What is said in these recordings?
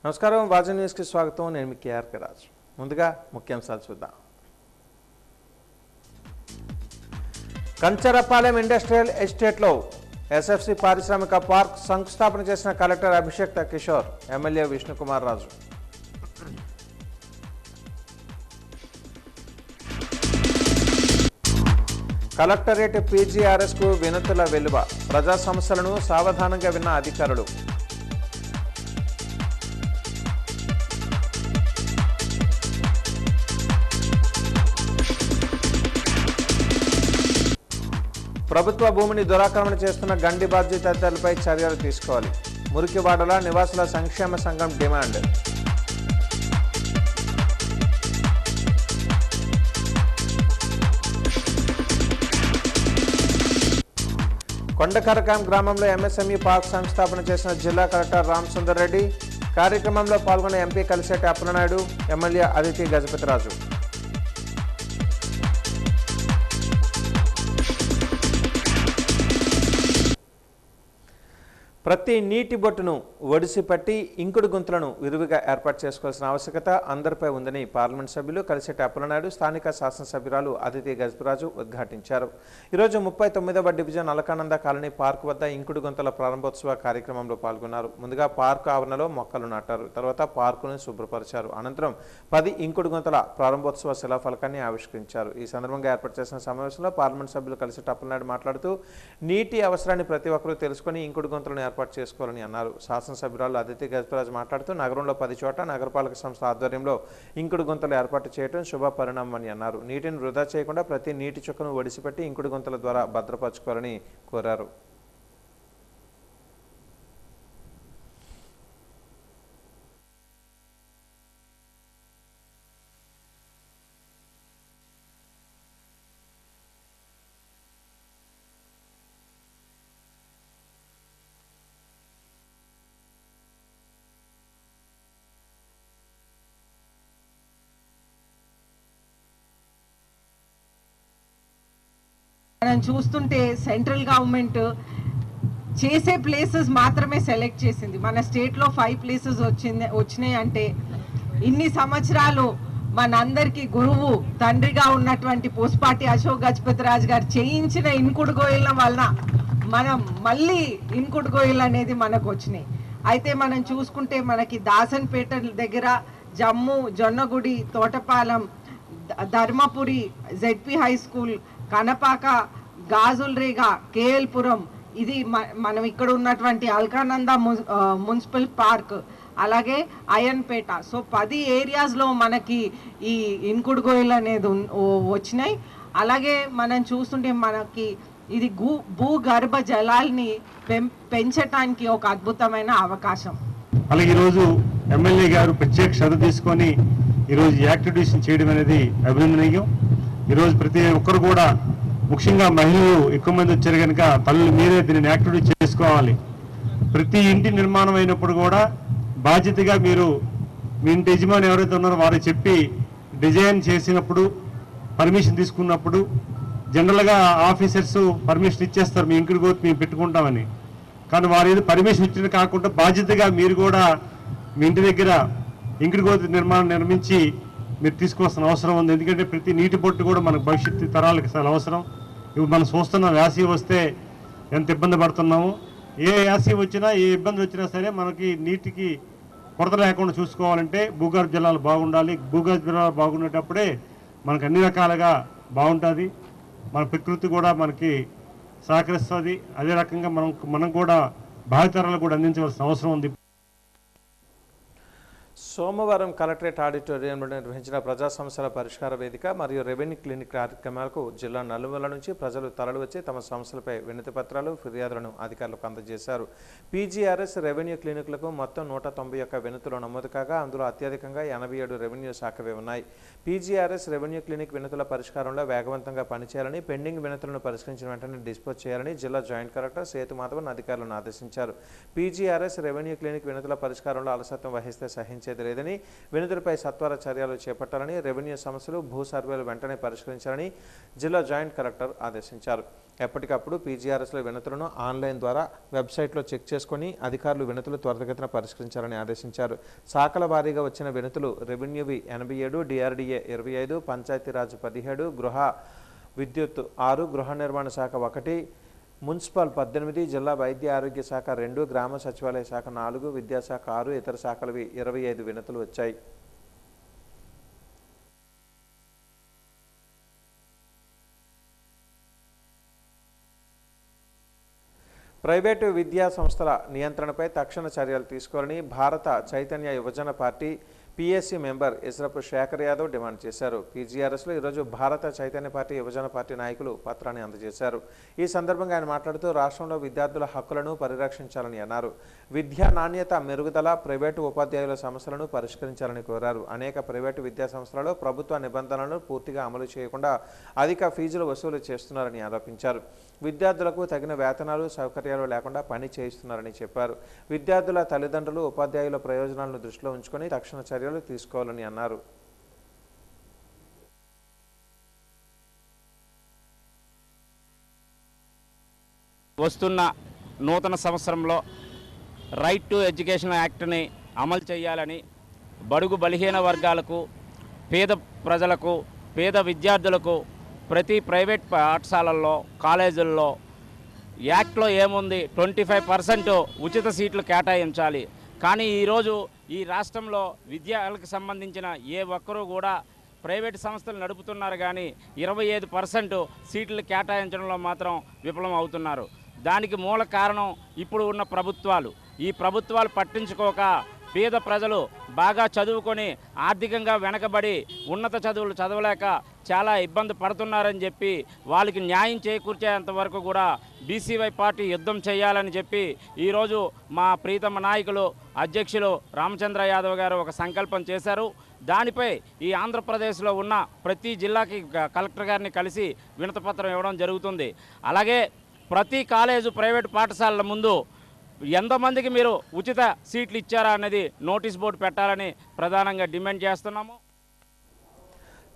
నమస్కారం వాజీ న్యూస్కి స్వాగతం. నేను మీ కేఆర్కే రాజు. ముందుగా ముఖ్యాంశాలు చూద్దాం. కంచరపాలెం ఇండస్ట్రియల్ ఎస్టేట్లో ఎస్ఎఫ్సి పారిశ్రామిక పార్క్ శంకుస్థాపన చేసిన collector Abhishek Kishore, MLA Vishnukumar Raju. Collectorate పీజీఆర్ఎస్కు వినతుల వెలువ, ప్రజా సమస్యలను సావధానంగా విన్న అధికారులు. ప్రభుత్వ భూమిని దురాక్రమణ చేస్తున్న గండి బాధ్యతలపై చర్యలు తీసుకోవాలి. మురికివాడల నివాసుల సంక్షేమ సంఘం డిమాండ్. కొండకరకాం గ్రామంలో ఎంఎస్ఎంఈ పార్క్ సంస్థాపన చేసిన జిల్లా కలెక్టర్ రామసుందర్ రెడ్డి. కార్యక్రమంలో పాల్గొన్న ఎంపీ కలిశెట్టి అప్పలనాయుడు, ఎమ్మెల్యే అదితి గజపతిరాజు. ప్రతి నీటి బొట్టును ఒడిసిపట్టి ఇంకుడు గుంతలను విరివిగా ఏర్పాటు చేసుకోవాల్సిన ఆవశ్యకత అందరిపై ఉందని పార్లమెంట్ సభ్యులు కలిశెట్టి అప్పలనాయుడు, స్థానిక శాసనసభ్యురాలు అదితి గజపతిరాజు ఉద్ఘాటించారు. ఈరోజు 39వ డివిజన్ అలకానంద కాలనీ పార్క్ వద్ద ఇంకుడు గుంతల ప్రారంభోత్సవ కార్యక్రమంలో పాల్గొన్నారు. ముందుగా పార్కు ఆవరణలో మొక్కలు నాటారు. తర్వాత పార్కును శుభ్రపరిచారు. అనంతరం 10 ఇంకుడు గుంతల ప్రారంభోత్సవ శిలాఫలకాన్ని ఆవిష్కరించారు. ఈ సందర్భంగా ఏర్పాటు చేసిన సమావేశంలో పార్లమెంట్ సభ్యులు కలిశెట్టి అప్పలనాయుడు మాట్లాడుతూ నీటి అవసరాన్ని ప్రతి ఒక్కరూ తెలుసుకుని ఇంకుడు గుంతలను ఏర్పాటు చేసుకోవాలని అన్నారు. శాసనసభ్యురాలు అదితి గజపతిరాజు మాట్లాడుతూ నగరంలో 10 చోట్ల నగరపాలక సంస్థ ఆధ్వర్యంలో ఇంకుడు గుంతలు ఏర్పాటు చేయడం శుభ పరిణామం అని అన్నారు. నీటిని వృధా చేయకుండా ప్రతి నీటి చుక్కను ఒడిసిపెట్టి ఇంకుడు గుంతల ద్వారా భద్రపరచుకోవాలని కోరారు. మనం చూస్తుంటే సెంట్రల్ గవర్నమెంట్ చేసే ప్లేసెస్ మాత్రమే సెలెక్ట్ చేసింది. మన స్టేట్లో 5 ప్లేసెస్ వచ్చినాయి అంటే ఇన్ని సంవత్సరాలు మనందరికీ గురువు తండ్రిగా ఉన్నటువంటి పూసపాటి అశోక్ గజపతిరాజు గారు చేయించిన ఇంకుడు గోయిల వలన మనం మళ్ళీ ఇంకుడు గోయిల్ అనేది మనకు వచ్చినాయి. అయితే మనం చూసుకుంటే మనకి దాసన్పేట దగ్గర Jammu, Jonnagudi, Thotapalem, Dharmapuri, ZP high school, Kanapaka, Gajulrega, KL Puram, ఇది మనం ఇక్కడ ఉన్నటువంటి అల్కానంద మున్సిపల్ పార్క్, అలాగే అయన్పేట. సో 10 ఏరియాస్లో మనకి ఈ ఇంకుడు గోయిల్ అనేది వచ్చినాయి. అలాగే మనం చూస్తుంటే మనకి ఇది భూగర్భ జలాల్ని పెంచటానికి ఒక అద్భుతమైన అవకాశం. అలాగే ఈరోజు ఎమ్మెల్యే గారు ప్రత్యేక శ్రద్ధ తీసుకొని ఈరోజు యాక్టివిటీస్ చేయడం అనేది అభినందనీయం. ఈరోజు ప్రతి ఒక్కరు కూడా, ముఖ్యంగా మహిళలు ఎక్కువ మంది వచ్చారు కనుక తల్లులు మీరే దీనిని యాక్టివిటీ చేసుకోవాలి. ప్రతి ఇంటి నిర్మాణం అయినప్పుడు కూడా బాధ్యతగా మీరు మీ ఇంటి యజమాని ఎవరైతే ఉన్నారో వారికి చెప్పి డిజైన్ చేసినప్పుడు, పర్మిషన్ తీసుకున్నప్పుడు జనరల్గా ఆఫీసర్స్ పర్మిషన్ ఇచ్చేస్తారు, మీ ఇంకుడు గోతి మేము పెట్టుకుంటామని. కానీ వారు ఏదో పర్మిషన్ ఇచ్చిన కాకుండా బాధ్యతగా మీరు కూడా మీ ఇంటి దగ్గర ఇంకుడు గోతి నిర్మించి మీరు తీసుకోవాల్సిన అవసరం ఉంది. ఎందుకంటే ప్రతి నీటి బొట్టు కూడా మనకు భవిష్యత్తు తరాలకు చాలా అవసరం. ఇప్పుడు మనం చూస్తున్న వేసవి వస్తే ఎంత ఇబ్బంది పడుతున్నాము. ఏ వేసవి వచ్చినా, ఏ ఇబ్బంది వచ్చినా సరే మనకి నీటికి కొరత లేకుండా చూసుకోవాలంటే భూగర్భ జలాలు బాగుండాలి. భూగర్భ జలాలు బాగుండేటప్పుడే మనకు అన్ని రకాలుగా బాగుంటుంది. మన ప్రకృతి కూడా మనకి సహకరిస్తుంది. అదే రకంగా మనం కూడా భావితరాలకు కూడా అందించవలసిన అవసరం ఉంది. సోమవారం కలెక్టరేట్ ఆడిటోరియంలో నిర్వహించిన ప్రజా సమస్యల పరిష్కార వేదిక మరియు రెవెన్యూ క్లినిక్ కార్యక్రమాలకు జిల్లా నలుమూల నుంచి ప్రజలు తరలివచ్చి తమ సమస్యలపై వినతి పత్రాలు, ఫిర్యాదులను అధికారులకు అందజేశారు. పీజీఆర్ఎస్ రెవెన్యూ క్లినిక్లకు మొత్తం 191 వినతులు నమోదు కాగా అందులో అత్యధికంగా 87 రెవెన్యూ శాఖవే ఉన్నాయి. పీజీఆర్ఎస్ రెవెన్యూ క్లినిక్ వినతుల పరిష్కారంలో వేగవంతంగా పనిచేయాలని, పెండింగ్ వినతులను పరిష్కరించిన వెంటనే డిస్పోజ్ చేయాలని జిల్లా జాయింట్ కలెక్టర్ సేతుమాధవన్ అధికారులను ఆదేశించారు. పీజీఆర్ఎస్ రెవెన్యూ క్లినిక్ వినతుల పరిష్కారంలో అలసత్వం వహిస్తే సహించేది లేదని, వినతులపై సత్వర చర్యలు చేపట్టాలని, రెవెన్యూ సమస్యలు, భూ సర్వేలు వెంటనే పరిష్కరించాలని జిల్లా జాయింట్ కలెక్టర్ ఆదేశించారు. ఎప్పటికప్పుడు పీజీఆర్ఎస్లో వినతులను ఆన్లైన్ ద్వారా వెబ్సైట్లో చెక్ చేసుకుని అధికారులు వినతులు త్వరితగతిన పరిష్కరించాలని ఆదేశించారు. శాఖల వారీగా వచ్చిన వినతులు రెవెన్యూవి 87, డిఆర్డీఏ 25, పంచాయతీరాజ్ 17, గృహ విద్యుత్ 6, గృహ నిర్మాణ శాఖ 1, మున్సిపల్ 18, జిల్లా వైద్య ఆరోగ్య శాఖ 2, గ్రామ సచివాలయ శాఖ 4, విద్యాశాఖ 6, ఇతర శాఖలవి 25 వినతులు వచ్చాయి. ప్రైవేటు విద్యా సంస్థల నియంత్రణపై తక్షణ చర్యలు తీసుకోవాలని Bharatha Chaitanya Yuvajana party PSC member Israf Shekhar Yadav demand చేశారు. పీజీఆర్ఎస్లో ఈరోజు భారత చైతన్య పార్టీ యువజన పార్టీ నాయకులు పత్రాన్ని అందజేశారు. ఈ సందర్భంగా ఆయన మాట్లాడుతూ రాష్ట్రంలో విద్యార్థుల హక్కులను పరిరక్షించాలని అన్నారు. విద్యా నాణ్యత మెరుగుదల, ప్రైవేటు ఉపాధ్యాయుల సమస్యలను పరిష్కరించాలని కోరారు. అనేక ప్రైవేటు విద్యా సంస్థలలో ప్రభుత్వ నిబంధనలను పూర్తిగా అమలు చేయకుండా అధిక ఫీజులు వసూలు చేస్తున్నారని ఆరోపించారు. విద్యార్థులకు తగిన వేతనాలు, సౌకర్యాలు లేకుండా పని చేయిస్తున్నారని చెప్పారు. విద్యార్థుల తల్లిదండ్రులు, ఉపాధ్యాయుల ప్రయోజనాలను దృష్టిలో ఉంచుకొని తక్షణ చర్యలు తీసుకోవాలని అన్నారు. వస్తున్న నూతన సంవత్సరంలో రైట్ టు ఎడ్యుకేషన్ యాక్ట్ని అమలు చేయాలని, బడుగు బలహీన వర్గాలకు, పేద ప్రజలకు, పేద విద్యార్థులకు ప్రతి ప్రైవేట్ పాఠశాలల్లో, కాలేజీల్లో యాక్ట్లో ఏముంది 25% ఉచిత సీట్లు కేటాయించాలి. కానీ ఈరోజు ఈ రాష్ట్రంలో విద్యాలకు సంబంధించిన ఏ ఒక్కరూ కూడా ప్రైవేట్ సంస్థలు నడుపుతున్నారు కానీ 25% సీట్లు కేటాయించడంలో మాత్రం విఫలం అవుతున్నారు. దానికి మూల కారణం ఇప్పుడు ఉన్న ప్రభుత్వాలు. ఈ ప్రభుత్వాలు పట్టించుకోక పేద ప్రజలు బాగా చదువుకొని ఆర్థికంగా వెనకబడి ఉన్నత చదువులు చదవలేక చాలా ఇబ్బంది పడుతున్నారని చెప్పి వాళ్ళకి న్యాయం చేకూర్చేంత వరకు కూడా బీసీవై పార్టీ యుద్ధం చేయాలని చెప్పి ఈరోజు మా ప్రీతమ నాయకులు అధ్యక్షులు రామచంద్ర యాదవ్ గారు ఒక సంకల్పం చేశారు. దానిపై ఈ ఆంధ్రప్రదేశ్లో ఉన్న ప్రతి జిల్లాకి కలెక్టర్ గారిని కలిసి వినతిపత్రం ఇవ్వడం జరుగుతుంది. అలాగే ప్రతి కాలేజు, ప్రైవేటు పాఠశాలల ముందు ఎంతమందికి మీరు ఉచిత సీట్లు ఇచ్చారా అనేది నోటీస్ బోర్డు పెట్టాలని ప్రధానంగా డిమాండ్ చేస్తున్నాము.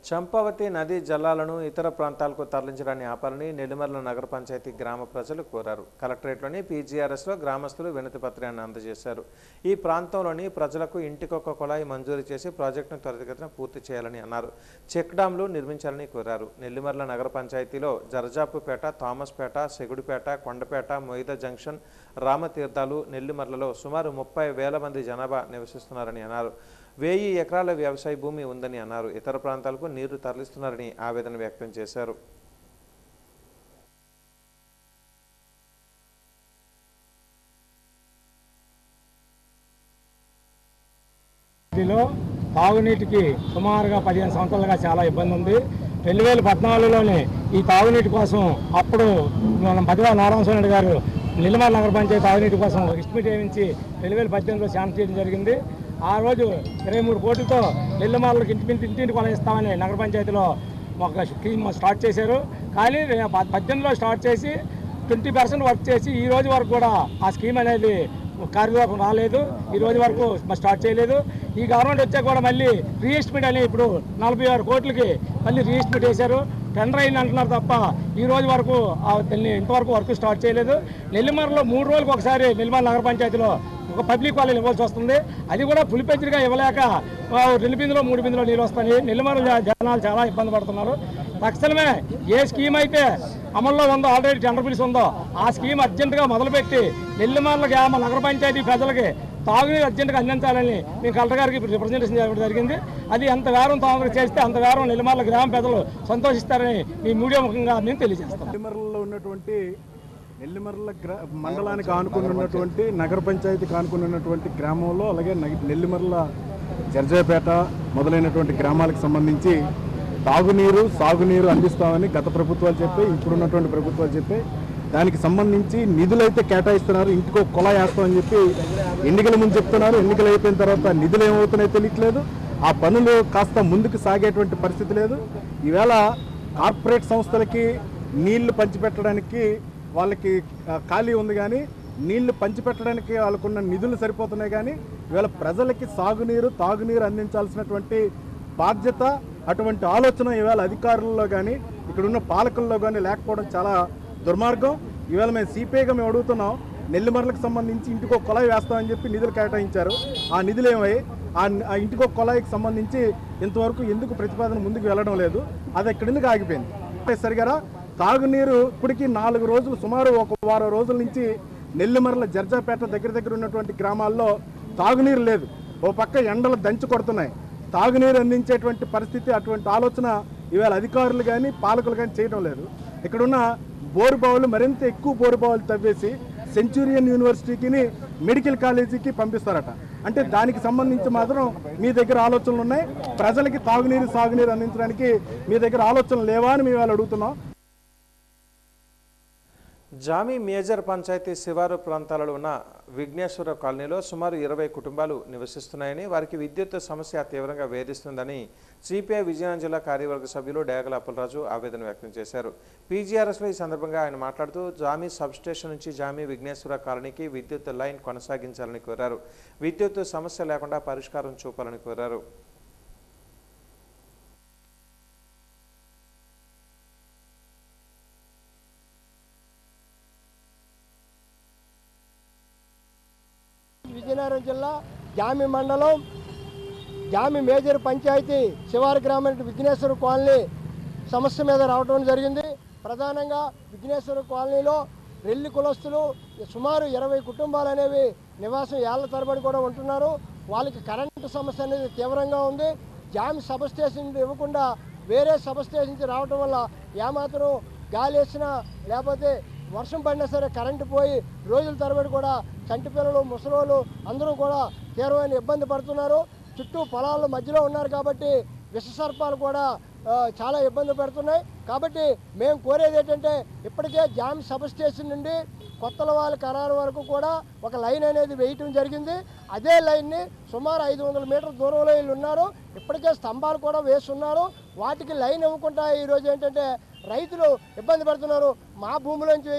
చంపావతి నదీ జలాలను ఇతర ప్రాంతాలకు తరలించడాన్ని ఆపాలని నెల్లిమర్ల నగర పంచాయతీ గ్రామ ప్రజలు కోరారు. కలెక్టరేట్లోని పీజీఆర్ఎస్లో గ్రామస్తులు వినతి పత్రాన్ని అందజేశారు. ఈ ప్రాంతంలోని ప్రజలకు ఇంటికొక కుళాయి మంజూరు చేసి ప్రాజెక్టును త్వరితగతిన పూర్తి చేయాలని అన్నారు. చెక్ డ్యాంలు నిర్మించాలని కోరారు. నెల్లిమర్ల నగర పంచాయతీలో జరజాపుపేట, థామస్పేట, సెగుడిపేట, కొండపేట, మొయిద జంక్షన్, రామతీర్థాలు, నెల్లిమర్లలో సుమారు 30,000 మంది జనాభా నివసిస్తున్నారని అన్నారు. 1000 ఎకరాల వ్యవసాయ భూమి ఉందని అన్నారు. ఇతర ప్రాంతాలకు నీరు తరలిస్తున్నారని ఆవేదన వ్యక్తం చేశారు. తాగునీటికి సుమారుగా 15 సంవత్సరాలుగా చాలా ఇబ్బంది ఉంది. 2014లోనే ఈ తాగునీటి కోసం అప్పుడు మన పదివా నారాయణ రెడ్డి గారు నెల్లిమర్ల నగర పంచాయతీ తాగునీటి కోసం ఎస్టిమేట్ వేయించి 2018లో శాంక్షన్ చేయడం జరిగింది. ఆ రోజు 23 కోట్లతో నెల్లిమర్లకు ఇంటింటి కొల ఇస్తామని నగర పంచాయతీలో ఒక స్కీమ్ స్టార్ట్ చేశారు. కానీ 18లో స్టార్ట్ చేసి 20% వర్క్ చేసి ఈ రోజు వరకు కూడా ఆ స్కీమ్ అనేది కార్యరూపం రాలేదు. ఈ రోజు వరకు స్టార్ట్ చేయలేదు. ఈ గవర్నమెంట్ వచ్చాక కూడా మళ్ళీ రీఎస్టిమేట్ అని ఇప్పుడు 46 కోట్లకి మళ్ళీ రీఎస్టిమేట్ వేశారు. టెండర్ అయింది అంటున్నారు తప్ప ఈ రోజు వరకు ఇంతవరకు వర్క్ స్టార్ట్ చేయలేదు. నెల్లిమర్లలో 3 రోజులకు ఒకసారి నెల్లిమర్ల నగర పంచాయతీలో ఒక పబ్లిక్ కాలేజ్ ఇవ్వాల్సి వస్తుంది. అది కూడా ఫుల్ పెంచుగా ఇవ్వలేక 2 బిందులో 3 బిందులో నీళ్ళు వస్తాయి. నెల్లిమర్ల జనాలు చాలా ఇబ్బంది పడుతున్నారు. తక్షణమే ఏ స్కీమ్ అయితే అమల్లో ఉందో, ఆల్రెడీ టెండర్ పిలిచి ఉందో ఆ స్కీమ్ అర్జెంటుగా మొదలుపెట్టి నెల్లిమర్ల గ్రామ నగర పంచాయతీ ప్రజలకి తాగునీరు అర్జెంటుగా అందించాలని మేము కలెక్టర్ గారికి రిప్రజెంటేషన్ చేయడం జరిగింది. అది ఎంత వేరం తాగునీరు చేస్తే అంత వేరం నెల్లిమర్ల గ్రామ ప్రజలు సంతోషిస్తారని మీ మీడియా ముఖంగా మేము తెలియజేస్తాం. నెల్లిమర్లలో ఉన్నటువంటి నెల్లిమర్ల మండలానికి ఆనుకుని ఉన్నటువంటి నగర పంచాయతీకి ఆనుకుని ఉన్నటువంటి గ్రామంలో, అలాగే నెల్లిమర్ల జర్జాపేట మొదలైనటువంటి గ్రామాలకు సంబంధించి తాగునీరు, సాగునీరు అందిస్తామని గత ప్రభుత్వాలు చెప్పి, ఇప్పుడున్నటువంటి ప్రభుత్వాలు చెప్పి దానికి సంబంధించి నిధులైతే కేటాయిస్తున్నారు. ఇంటికో కుళాయి వేస్తామని చెప్పి ఎన్నికల ముందు చెప్తున్నారు. ఎన్నికలు అయిపోయిన తర్వాత నిధులు ఏమవుతున్నాయో తెలియట్లేదు. ఆ పనులు కాస్త ముందుకు సాగేటువంటి పరిస్థితి లేదు. ఈవేళ కార్పొరేట్ సంస్థలకి నీళ్లు పంచిపెట్టడానికి వాళ్ళకి ఖాళీ ఉంది, కానీ నీళ్లు పంచిపెట్టడానికి వాళ్ళకున్న నిధులు సరిపోతున్నాయి, కానీ ఇవాళ ప్రజలకి సాగునీరు తాగునీరు అందించాల్సినటువంటి బాధ్యత, అటువంటి ఆలోచన ఇవాళ అధికారుల్లో కానీ ఇక్కడున్న పాలకుల్లో కానీ లేకపోవడం చాలా దుర్మార్గం. ఇవాళ మేము సిపిఐగా మేము అడుగుతున్నాం, నెల్లిమర్లకు సంబంధించి ఇంటికి ఒక కొలాయి వేస్తామని చెప్పి నిధులు కేటాయించారు. ఆ నిధులు ఏమై ఆ ఇంటికి ఒక కొలాయికి సంబంధించి ఇంతవరకు ఎందుకు ప్రతిపాదన ముందుకు వెళ్ళడం లేదు? అది ఎక్కడెందుకు ఆగిపోయింది? సరిగా తాగునీరు ఇప్పటికీ 4 రోజులు, సుమారు ఒక వారం రోజుల నుంచి నెల్లిమర్ల జర్జాపేట దగ్గర ఉన్నటువంటి గ్రామాల్లో తాగునీరు లేదు. ఓ పక్క ఎండలు దంచి కొడుతున్నాయి, తాగునీరు అందించేటువంటి పరిస్థితి, అటువంటి ఆలోచన ఇవాళ అధికారులు కానీ పాలకులు కానీ చేయడం లేదు. ఇక్కడున్న బోరుబావులు మరింత ఎక్కువ బోరుబావులు తవ్వేసి సెంచురియన్ యూనివర్సిటీకి, మెడికల్ కాలేజీకి పంపిస్తారట. అంటే దానికి సంబంధించి మాత్రం మీ దగ్గర ఆలోచనలు ఉన్నాయి, ప్రజలకి తాగునీరు సాగునీరు అందించడానికి మీ దగ్గర ఆలోచనలు లేవా అని మేము వాళ్ళు అడుగుతున్నాం. జామి మేజర్ పంచాయతీ శివారు ప్రాంతాలలో ఉన్న విఘ్నేశ్వర కాలనీలో సుమారు 20 కుటుంబాలు నివసిస్తున్నాయని, వారికి విద్యుత్ సమస్య తీవ్రంగా వేధిస్తుందని సిపిఐ విజయనగరం జిల్లా కార్యవర్గ సభ్యులు డేగల అప్పలరాజు ఆవేదన వ్యక్తం చేశారు. పీజీఆర్ఎస్లో ఈ సందర్భంగా ఆయన మాట్లాడుతూ జామి సబ్స్టేషన్ నుంచి జామి విఘ్నేశ్వర కాలనీకి విద్యుత్ లైన్ కొనసాగించాలని కోరారు. విద్యుత్ సమస్య లేకుండా పరిష్కారం చూపాలని కోరారు. విజయనగరం జిల్లా జామి మండలం జామి మేజర్ పంచాయతీ శివారు గ్రామం విఘ్నేశ్వర కాలనీ సమస్య మీద రావడం జరిగింది. ప్రధానంగా విఘ్నేశ్వర కాలనీలో రెల్లి కులస్తులు సుమారు 20 కుటుంబాలు అనేవి నివాసం ఏళ్ల తరబడి కూడా ఉంటున్నారు. వాళ్ళకి కరెంటు సమస్య అనేది తీవ్రంగా ఉంది. జామి సబ్ స్టేషన్ ఇవ్వకుండా వేరే సబ్ స్టేషన్ రావడం వల్ల ఏమాత్రం గాలి వేసినా లేకపోతే వర్షం పడినా సరే కరెంటు పోయి రోజుల తరబడి కూడా చంటి పిల్లలు ముసలోళ్ళు అందరూ కూడా తీవ్రమైన ఇబ్బంది పడుతున్నారు. చుట్టూ పొలాల మధ్యలో ఉన్నారు కాబట్టి విషసర్పాలు కూడా చాలా ఇబ్బంది పెడుతున్నాయి. కాబట్టి మేము కోరేది ఏంటంటే, ఇప్పటికే జామి సబ్ స్టేషన్ నుండి కొత్తలవాళ్ళ కరారు వరకు కూడా ఒక లైన్ అనేది వేయటం జరిగింది. అదే లైన్ని సుమారు 500 మీటర్ల దూరంలో వీళ్ళు ఉన్నారు. ఇప్పటికే స్తంభాలు కూడా వేస్తున్నారు. వాటికి లైన్ ఇవ్వకుండా ఈరోజు ఏంటంటే రైతులు ఇబ్బంది పడుతున్నారు. మా భూమిలోంచి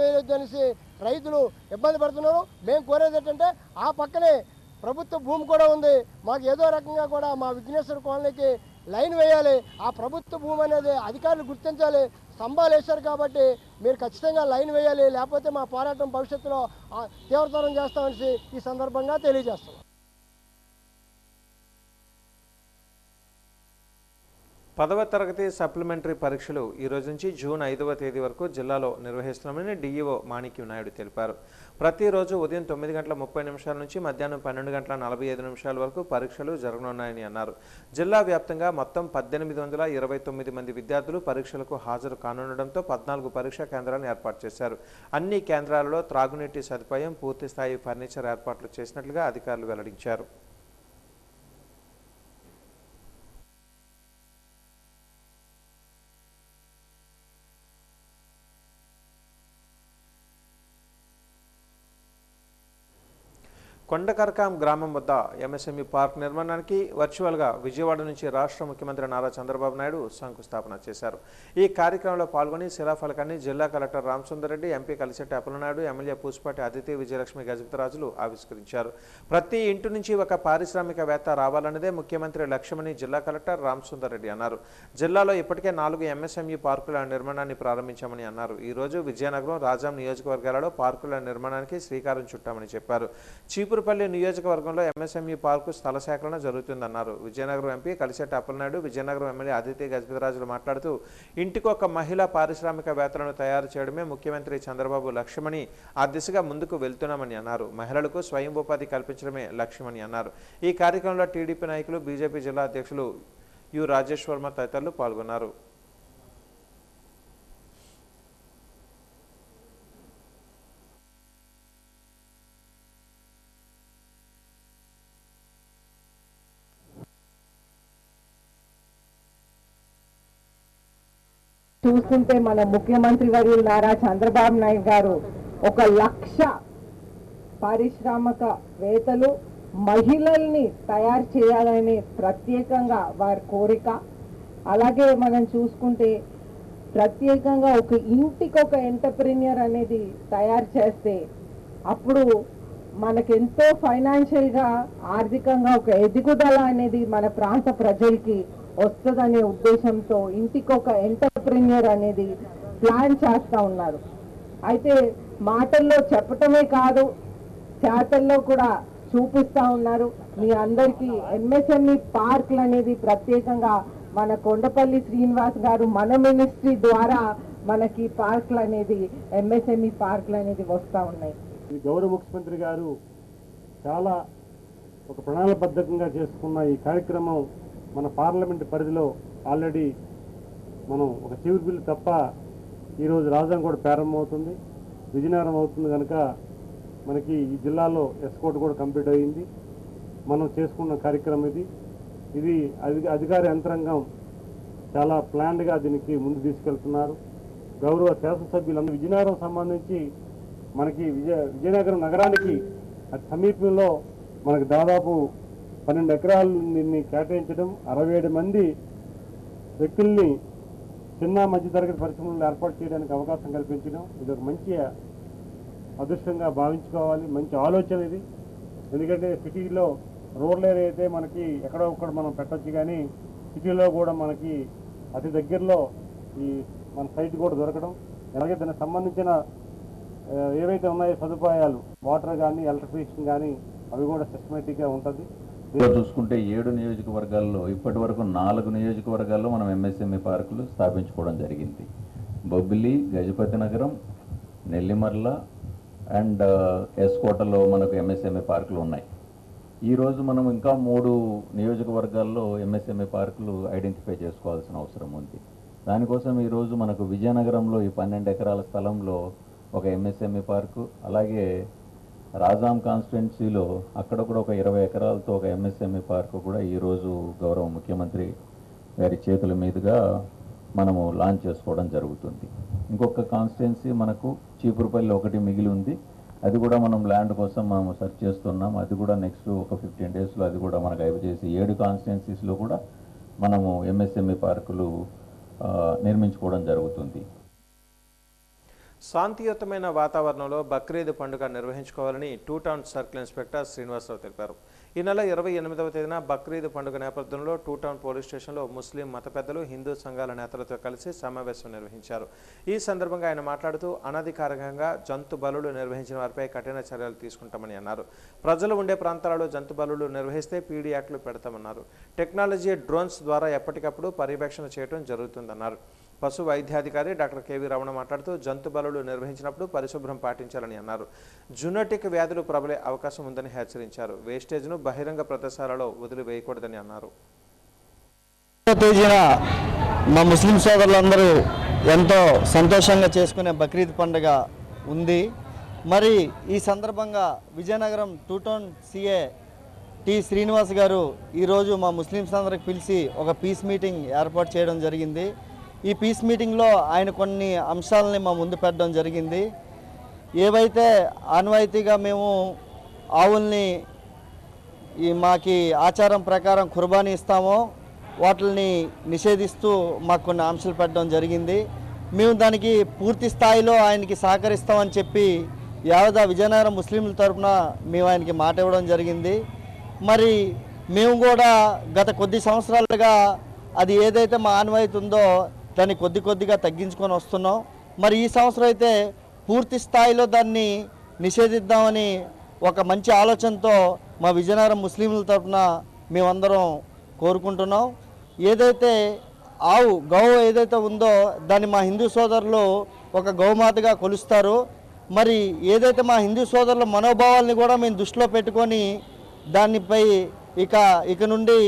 వేయొద్దు అనేసి రైతులు ఇబ్బంది పడుతున్నారు. మేము కోరేది ఏంటంటే, ఆ పక్కనే ప్రభుత్వ భూమి కూడా ఉంది. మాకు ఏదో రకంగా కూడా మా విఘ్నేశ్వర కాలనీకి లైన్ వేయాలి. ఆ ప్రభుత్వ భూమి అనేది అధికారులు గుర్తించాలి. స్తంభాలు వేశారు కాబట్టి మీరు ఖచ్చితంగా లైన్ వేయాలి, లేకపోతే మా పోరాటం భవిష్యత్తులో తీవ్రతరం చేస్తామని ఈ సందర్భంగా తెలియజేస్తాం. 10వ తరగతి సప్లిమెంటరీ పరీక్షలు ఈ రోజు నుంచి జూన్ 5వ తేదీ వరకు జిల్లాలో నిర్వహిస్తున్నామని డిఈఓ మాణిక్యం నాయుడు తెలిపారు. ప్రతిరోజు ఉదయం 9:30 నుంచి మధ్యాహ్నం 12:45 వరకు పరీక్షలు జరగనున్నాయని అన్నారు. జిల్లా వ్యాప్తంగా మొత్తం 1829 మంది విద్యార్థులు పరీక్షలకు హాజరు కానుండడంతో 14 పరీక్షా కేంద్రాలను ఏర్పాటు చేశారు. అన్ని కేంద్రాలలో త్రాగునీటి సదుపాయం, పూర్తిస్థాయి ఫర్నిచర్ ఏర్పాట్లు చేసినట్లుగా అధికారులు వెల్లడించారు. కొండకరకాం గ్రామం వద్ద ఎంఎస్ఎంఈ పార్క్ నిర్మాణానికి వర్చువల్గా విజయవాడ నుంచి రాష్ట్ర ముఖ్యమంత్రి నారా చంద్రబాబు నాయుడు శంకుస్థాపన చేశారు. ఈ కార్యక్రమంలో పాల్గొని శిలాఫలకాన్ని జిల్లా collector Ramasundar Reddy, MP Kalisetti Appalanaidu, MLA Pusupati Aditi Vijayalakshmi గజపతిరాజులు ఆవిష్కరించారు. ప్రతి ఇంటి నుంచి ఒక పారిశ్రామికవేత్త రావాలన్నదే ముఖ్యమంత్రి లక్ష్యమని జిల్లా కలెక్టర్ రామసుందర్రెడ్డి అన్నారు. జిల్లాలో ఇప్పటికే 4 ఎంఎస్ఎంఈ పార్కుల నిర్మాణాన్ని ప్రారంభించామని అన్నారు. ఈ రోజు విజయనగరం, రాజాం నియోజకవర్గాలలో పార్కుల నిర్మాణానికి శ్రీకారం చుట్టామని చెప్పారు. చీపురుపల్లి నియోజకవర్గంలో ఎంఎస్ఎంఈ పార్కు స్థల సేకరణ జరుగుతుందన్నారు. విజయనగరం ఎంపీ కలిశెట్టి అప్పలనాయుడు, విజయనగరం ఎమ్మెల్యే అదితి గజపతిరాజులు మాట్లాడుతూ ఇంటికొక మహిళా పారిశ్రామికవేత్తలను తయారు చేయడమే ముఖ్యమంత్రి చంద్రబాబు లక్ష్యమని, ఆ దిశగా ముందుకు వెళ్తున్నామని అన్నారు. మహిళలకు స్వయం ఉపాధి కల్పించడమే లక్ష్యమని అన్నారు. ఈ కార్యక్రమంలో టీడీపీ నాయకులు, బీజేపీ జిల్లా అధ్యక్షులు యు రాజేష్ వర్మ తదితరులు పాల్గొన్నారు. చూస్తుంటే మన ముఖ్యమంత్రి వర్యులు నారా చంద్రబాబు నాయుడు గారు 1,00,000 పారిశ్రామికవేత్తలు, మహిళల్ని తయారు చేయాలని ప్రత్యేకంగా వారి కోరిక. అలాగే మనం చూసుకుంటే ప్రత్యేకంగా ఒక ఇంటికి ఒక ఎంటర్ప్రెన్యూర్ అనేది తయారు చేస్తే అప్పుడు మనకెంతో ఫైనాన్షియల్గా ఆర్థికంగా ఒక ఎదుగుదల అనేది మన ప్రాంత ప్రజలకి వస్తుందనే ఉద్దేశంతో ఇంటికి ఒక ఎంటర్ప్రెన్యూర్ అనేది ప్లాన్ చేస్తూ ఉన్నారు. అయితే మాటల్లో చెప్పటమే కాదు, చేతల్లో కూడా చూపిస్తూ ఉన్నారు. మీ అందరికీ ఎంఎస్ఎంఈ పార్కులు అనేది ప్రత్యేకంగా మన కొండపల్లి శ్రీనివాస్ గారు మన మినిస్ట్రీ ద్వారా మనకి పార్కులు అనేది ఎంఎస్ఎంఈ పార్కులు అనేది వస్తూ ఉన్నాయి. ఈ గౌరవ ముఖ్యమంత్రి గారు చాలా ఒక ప్రణాళికబద్ధంగా చేసుకున్న ఈ కార్యక్రమం మన పార్లమెంట్ పరిధిలో ఆల్రెడీ మనం ఒక చివరి బిల్లు తప్ప ఈరోజు రాజధాని కూడా ప్రారంభమవుతుంది, విజయనగరం అవుతుంది కనుక మనకి ఈ జిల్లాలో ఎస్కోట్ కూడా కంప్లీట్ అయ్యింది. మనం చేసుకున్న కార్యక్రమం ఇది అధికార యంత్రాంగం చాలా ప్లాన్డ్గా దీనికి ముందు తీసుకెళ్తున్నారు. గౌరవ శాసనసభ్యులందరూ విజయనగరం సంబంధించి మనకి విజయనగరం నగరానికి అతి సమీపంలో మనకు దాదాపు 12 ఎకరాలు దీన్ని కేటాయించడం, 67 మంది వ్యక్తుల్ని చిన్న మధ్యతరగతి పరిశ్రమలు ఏర్పాటు చేయడానికి అవకాశం కల్పించడం ఇది ఒక మంచి అదృష్టంగా భావించుకోవాలి. మంచి ఆలోచన ఇది. ఎందుకంటే సిటీలో రోడ్ల ఏరియా అయితే మనకి ఎక్కడో ఒక్కడ మనం పెట్టచ్చు, కానీ సిటీలో కూడా మనకి అతి దగ్గరలో ఈ మన సైట్ కూడా దొరకడం, అలాగే దానికి సంబంధించిన ఏవైతే ఉన్నాయో సదుపాయాలు వాటర్ కానీ ఎలక్ట్రిఫికేషన్ కానీ అవి కూడా సిస్టమేటిక్గా ఉంటుంది. చూసుకుంటే 7 నియోజకవర్గాల్లో ఇప్పటి వరకు 4 నియోజకవర్గాల్లో మనం ఎంఎస్ఎంఈ పార్కులు స్థాపించుకోవడం జరిగింది. బొబ్బిలి, గజపతి నగరం, నెల్లిమర్ల అండ్ ఎస్కోటలో మనకు ఎంఎస్ఎంఈ పార్కులు ఉన్నాయి. ఈరోజు మనం ఇంకా 3 నియోజకవర్గాల్లో ఎంఎస్ఎంఈ పార్కులు ఐడెంటిఫై చేసుకోవాల్సిన అవసరం ఉంది. దానికోసం ఈరోజు మనకు విజయనగరంలో ఈ 12 ఎకరాల స్థలంలో ఒక ఎంఎస్ఎంఈ పార్కు, అలాగే రాజాం కాన్స్టిట్యున్సీలో అక్కడ కూడా ఒక 20 ఎకరాలతో ఒక ఎంఎస్ఎంఈ పార్కు కూడా ఈరోజు గౌరవ ముఖ్యమంత్రి గారి చేతుల మీదుగా మనము లాంచ్ చేసుకోవడం జరుగుతుంది. ఇంకొక కాన్స్టిట్యున్సీ మనకు చీపురుపల్లి ఒకటి మిగిలి ఉంది. అది కూడా మనం ల్యాండ్ కోసం మనం సెర్చ్ చేస్తున్నాం. అది కూడా నెక్స్ట్ ఒక 15 డేస్లో అది కూడా మనకు అయిపోచేసి 7 కాన్స్టిట్యున్సీస్లో కూడా మనము ఎంఎస్ఎంఈ పార్కులు నిర్మించుకోవడం జరుగుతుంది. శాంతియుతమైన వాతావరణంలో బక్రీద్ పండుగ నిర్వహించుకోవాలని two town circle inspector Srinivasa Rao తెలిపారు. ఈ నెల 28వ తేదీన బక్రీద్ పండుగ నేపథ్యంలో టూ టౌన్ పోలీస్ స్టేషన్లో ముస్లిం మత పెద్దలు, హిందూ సంఘాల నేతలతో కలిసి సమావేశం నిర్వహించారు. ఈ సందర్భంగా ఆయన మాట్లాడుతూ అనధికారికంగా జంతు బలులు నిర్వహించిన వారిపై కఠిన చర్యలు తీసుకుంటామని అన్నారు. ప్రజలు ఉండే ప్రాంతాలలో జంతు బలులు నిర్వహిస్తే పీడీ యాక్ట్లు పెడతామన్నారు. టెక్నాలజీ డ్రోన్స్ ద్వారా ఎప్పటికప్పుడు పర్యవేక్షణ చేయడం జరుగుతుందన్నారు. పశు వైద్యాధికారి డాక్టర్ కేవీ రమణ మాట్లాడుతూ జంతు బలులు నిర్వహించినప్పుడు పరిశుభ్రం పాటించాలని అన్నారు. జునోటిక్ వ్యాధులు ప్రబలే అవకాశం ఉందని హెచ్చరించారు. వేస్టేజ్ను బహిరంగ ప్రదేశాలలో వదిలివేయకూడదని అన్నారు. మా ముస్లిం సోదరులందరూ ఎంతో సంతోషంగా చేసుకునే బక్రీద్ పండుగ ఉంది. మరి ఈ సందర్భంగా Vizianagaram two town CA T Srinivas గారు ఈరోజు మా ముస్లింస్ అందరికి పిలిచి ఒక పీస్ మీటింగ్ ఏర్పాటు చేయడం జరిగింది. ఈ పీస్ మీటింగ్లో ఆయన కొన్ని అంశాలని మా ముందు పెట్టడం జరిగింది. ఏవైతే ఆనవాయితీగా మేము ఆవుల్ని మాకి ఆచారం ప్రకారం కుర్బానీ ఇస్తామో వాటిని నిషేధిస్తూ మాకు కొన్ని అంశాలు పెట్టడం జరిగింది. మేము దానికి పూర్తి స్థాయిలో ఆయనకి సహకరిస్తామని చెప్పి యావదా విజయనగరం ముస్లింల తరఫున మేము ఆయనకి మాట ఇవ్వడం జరిగింది. మరి మేము కూడా గత కొద్ది సంవత్సరాలుగా అది ఏదైతే మా ఆనవాయితీ ఉందో దాన్ని కొద్దిగా తగ్గించుకొని వస్తున్నాం. మరి ఈ సంవత్సరం అయితే పూర్తి స్థాయిలో దాన్ని నిషేధిద్దామని ఒక మంచి ఆలోచనతో మా విజయనగరం ముస్లింల తరఫున మేమందరం కోరుకుంటున్నాం. ఏదైతే గౌ ఏదైతే ఉందో దాన్ని మా హిందూ సోదరులు ఒక గౌమాతగా కొలుస్తారు. మరి ఏదైతే మా హిందూ సోదరుల మనోభావాల్ని కూడా మేము దృష్టిలో పెట్టుకొని దానిపై ఇక నుండి